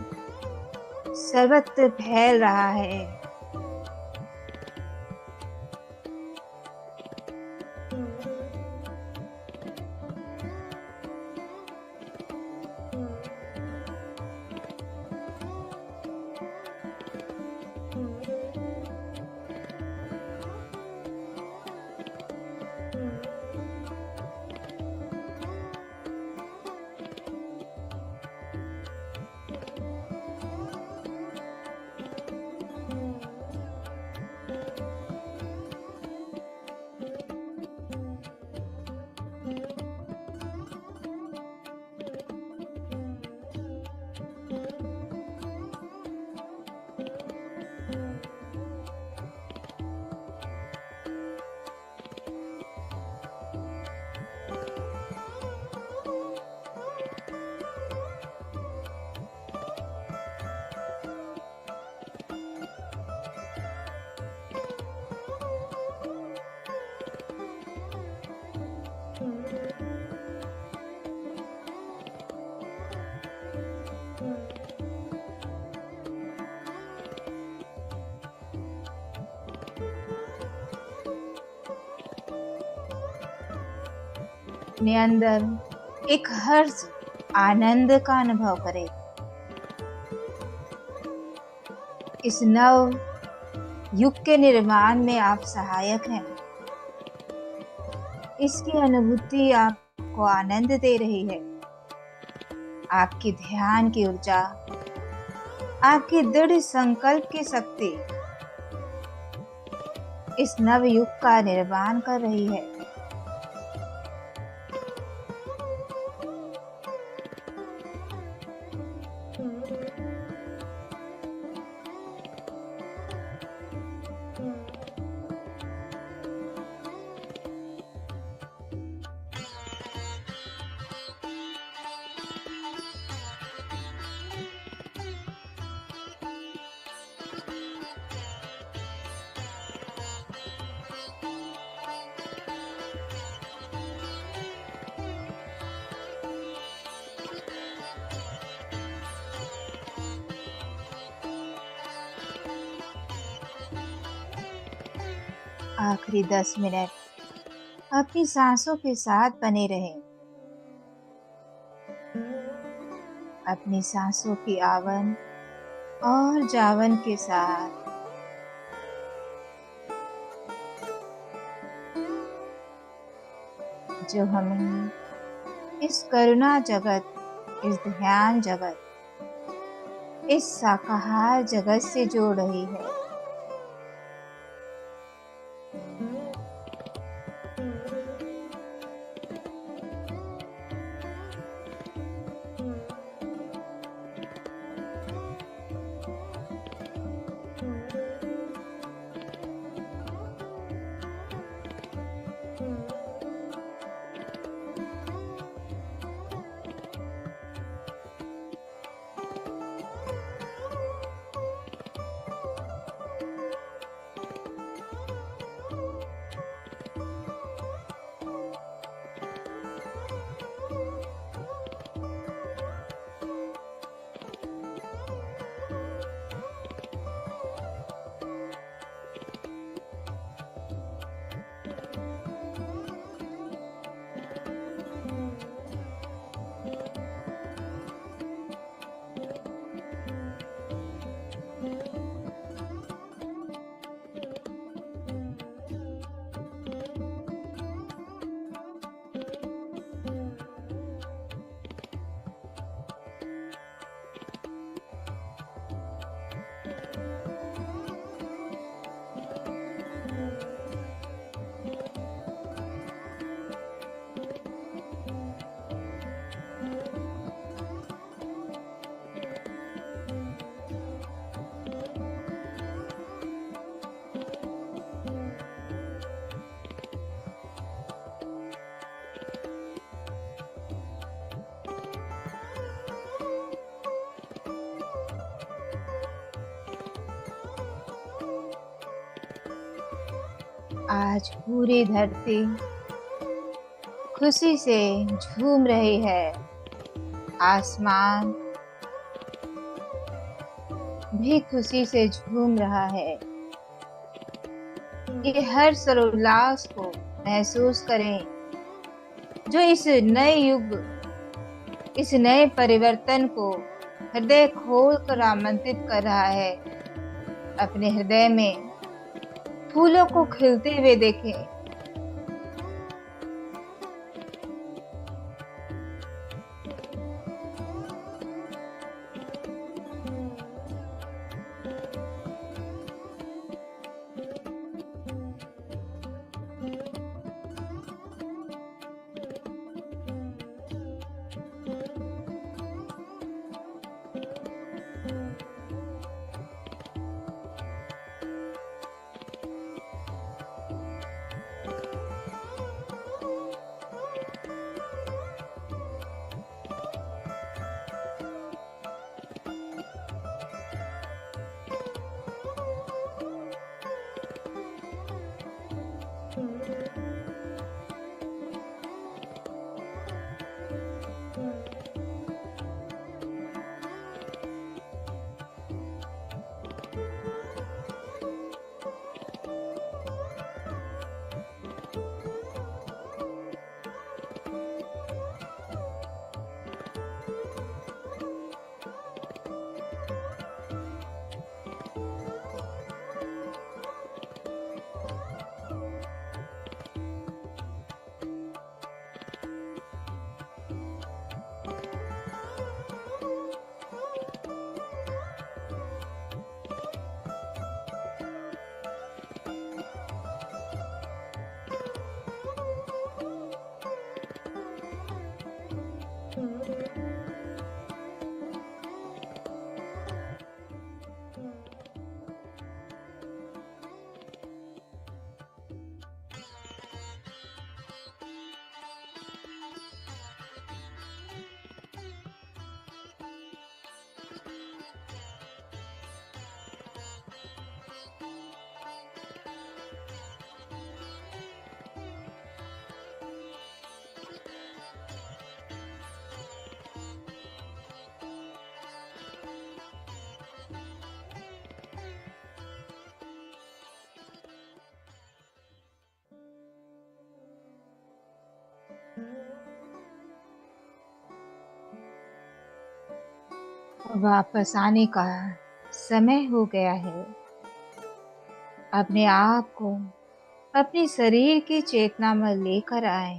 [SPEAKER 1] सर्वत्र फैल रहा है। अपने अंदर एक हर्ष, आनंद का अनुभव करें। इस नव युग के निर्माण में आप सहायक हैं। इसकी अनुभूति आपको आनंद दे रही है। आपकी ध्यान की ऊर्जा, आपकी दृढ़ संकल्प की शक्ति इस नव युग का निर्माण कर रही है। आखिरी 10 मिनट अपनी सांसों के साथ बने रहें। अपनी सांसों की आवन और जावन के साथ जो हमें इस करुणा जगत, इस ध्यान जगत, इस शाकाहार जगत से जोड़ रही है। आज पूरी धरती खुशी से झूम रही है। आसमान भी खुशी से झूम रहा है। ये हर सरोल्लास को महसूस करें जो इस नए युग, इस नए परिवर्तन को हृदय खोल कर आमंत्रित कर रहा है। अपने हृदय में फूलों को खिलते हुए देखें। वापस आने का समय हो गया है। अपने आप को अपने शरीर की चेतना में लेकर आए।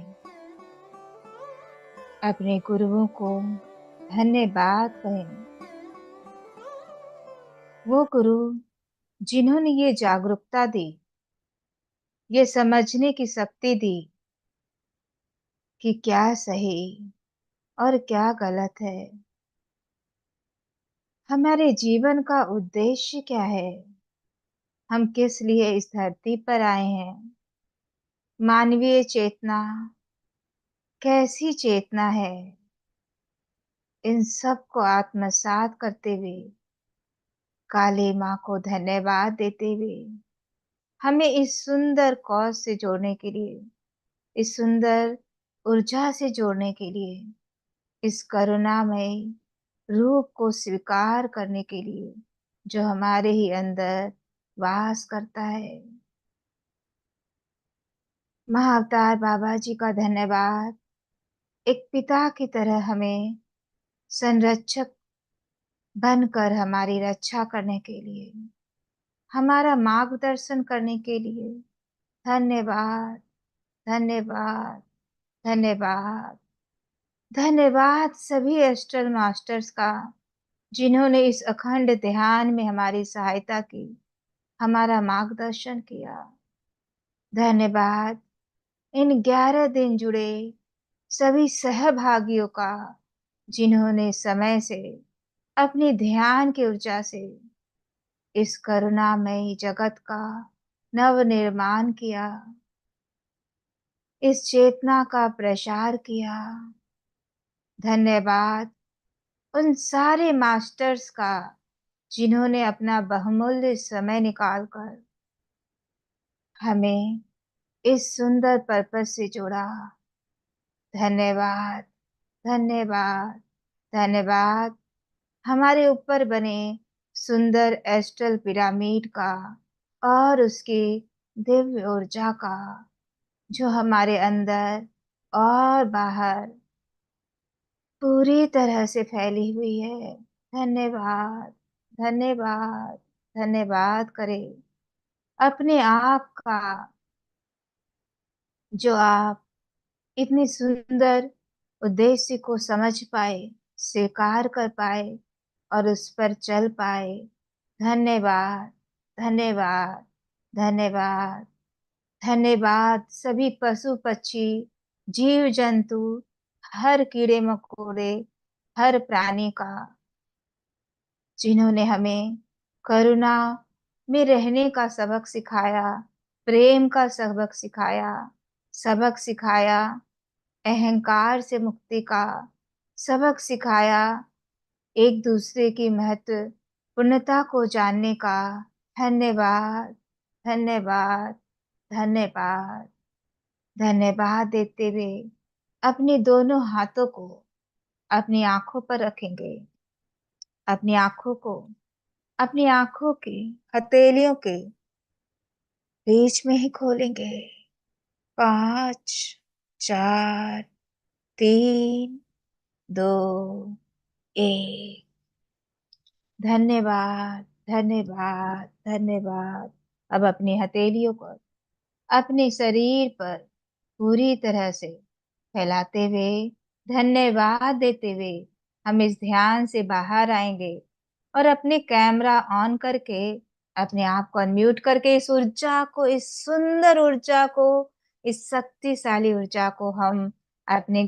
[SPEAKER 1] अपने गुरुओं को धन्यवाद कहें। वो गुरु जिन्होंने ये जागरूकता दी, ये समझने की शक्ति दी कि क्या सही और क्या गलत है। हमारे जीवन का उद्देश्य क्या है, हम किस लिए इस धरती पर आए हैं। मानवीय चेतना कैसी चेतना है, इन सब को आत्मसात करते हुए, काली माँ को धन्यवाद देते हुए, हमें इस सुंदर कौज से जोड़ने के लिए, इस सुंदर ऊर्जा से जोड़ने के लिए, इस करुणामय रूप को स्वीकार करने के लिए जो हमारे ही अंदर वास करता है। महाअवतार बाबा जी का धन्यवाद, एक पिता की तरह हमें संरक्षक बनकर हमारी रक्षा करने के लिए, हमारा मार्गदर्शन करने के लिए धन्यवाद, धन्यवाद, धन्यवाद। धन्यवाद सभी एस्ट्रल मास्टर्स का जिन्होंने इस अखंड ध्यान में हमारी सहायता की, हमारा मार्गदर्शन किया। धन्यवाद इन 11 दिन जुड़े सभी सहभागियों का जिन्होंने समय से अपनी ध्यान की ऊर्जा से इस करुणामयी जगत का नव निर्माण किया, इस चेतना का प्रसार किया। धन्यवाद उन सारे मास्टर्स का जिन्होंने अपना बहुमूल्य समय निकालकर हमें इस सुंदर पर्पस से जुड़ा। धन्यवाद, धन्यवाद, धन्यवाद हमारे ऊपर बने सुंदर एस्ट्रल पिरामिड का और उसकी दिव्य ऊर्जा का, जो हमारे अंदर और बाहर पूरी तरह से फैली हुई है। धन्यवाद, धन्यवाद, धन्यवाद करें अपने आप का, जो आप इतनी सुंदर उद्देश्य को समझ पाए, स्वीकार कर पाए और उस पर चल पाए। धन्यवाद, धन्यवाद, धन्यवाद, धन्यवाद सभी पशु पक्षी, जीव जंतु, हर कीड़े मकोड़े, हर प्राणी का, जिन्होंने हमें करुणा में रहने का सबक सिखाया, प्रेम का सबक सिखाया, अहंकार से मुक्ति का सबक सिखाया, एक दूसरे की महत्वपूर्णता को जानने का। धन्यवाद, धन्यवाद, धन्यवाद, धन्यवाद देते हुए अपने दोनों हाथों को अपनी आंखों पर रखेंगे। अपनी आंखों को अपनी आंखों के हथेलियों के बीच में ही खोलेंगे। 5, 4, 3, 2, 1। धन्यवाद, धन्यवाद, धन्यवाद। अब अपनी हथेलियों को अपने शरीर पर पूरी तरह से फैलाते हुए, धन्यवाद देते हुए हम इस ध्यान से बाहर आएंगे और अपने कैमरा ऑन करके, अपने आप को अनम्यूट करके इस ऊर्जा को, इस सुंदर ऊर्जा को, इस शक्तिशाली ऊर्जा को हम अपने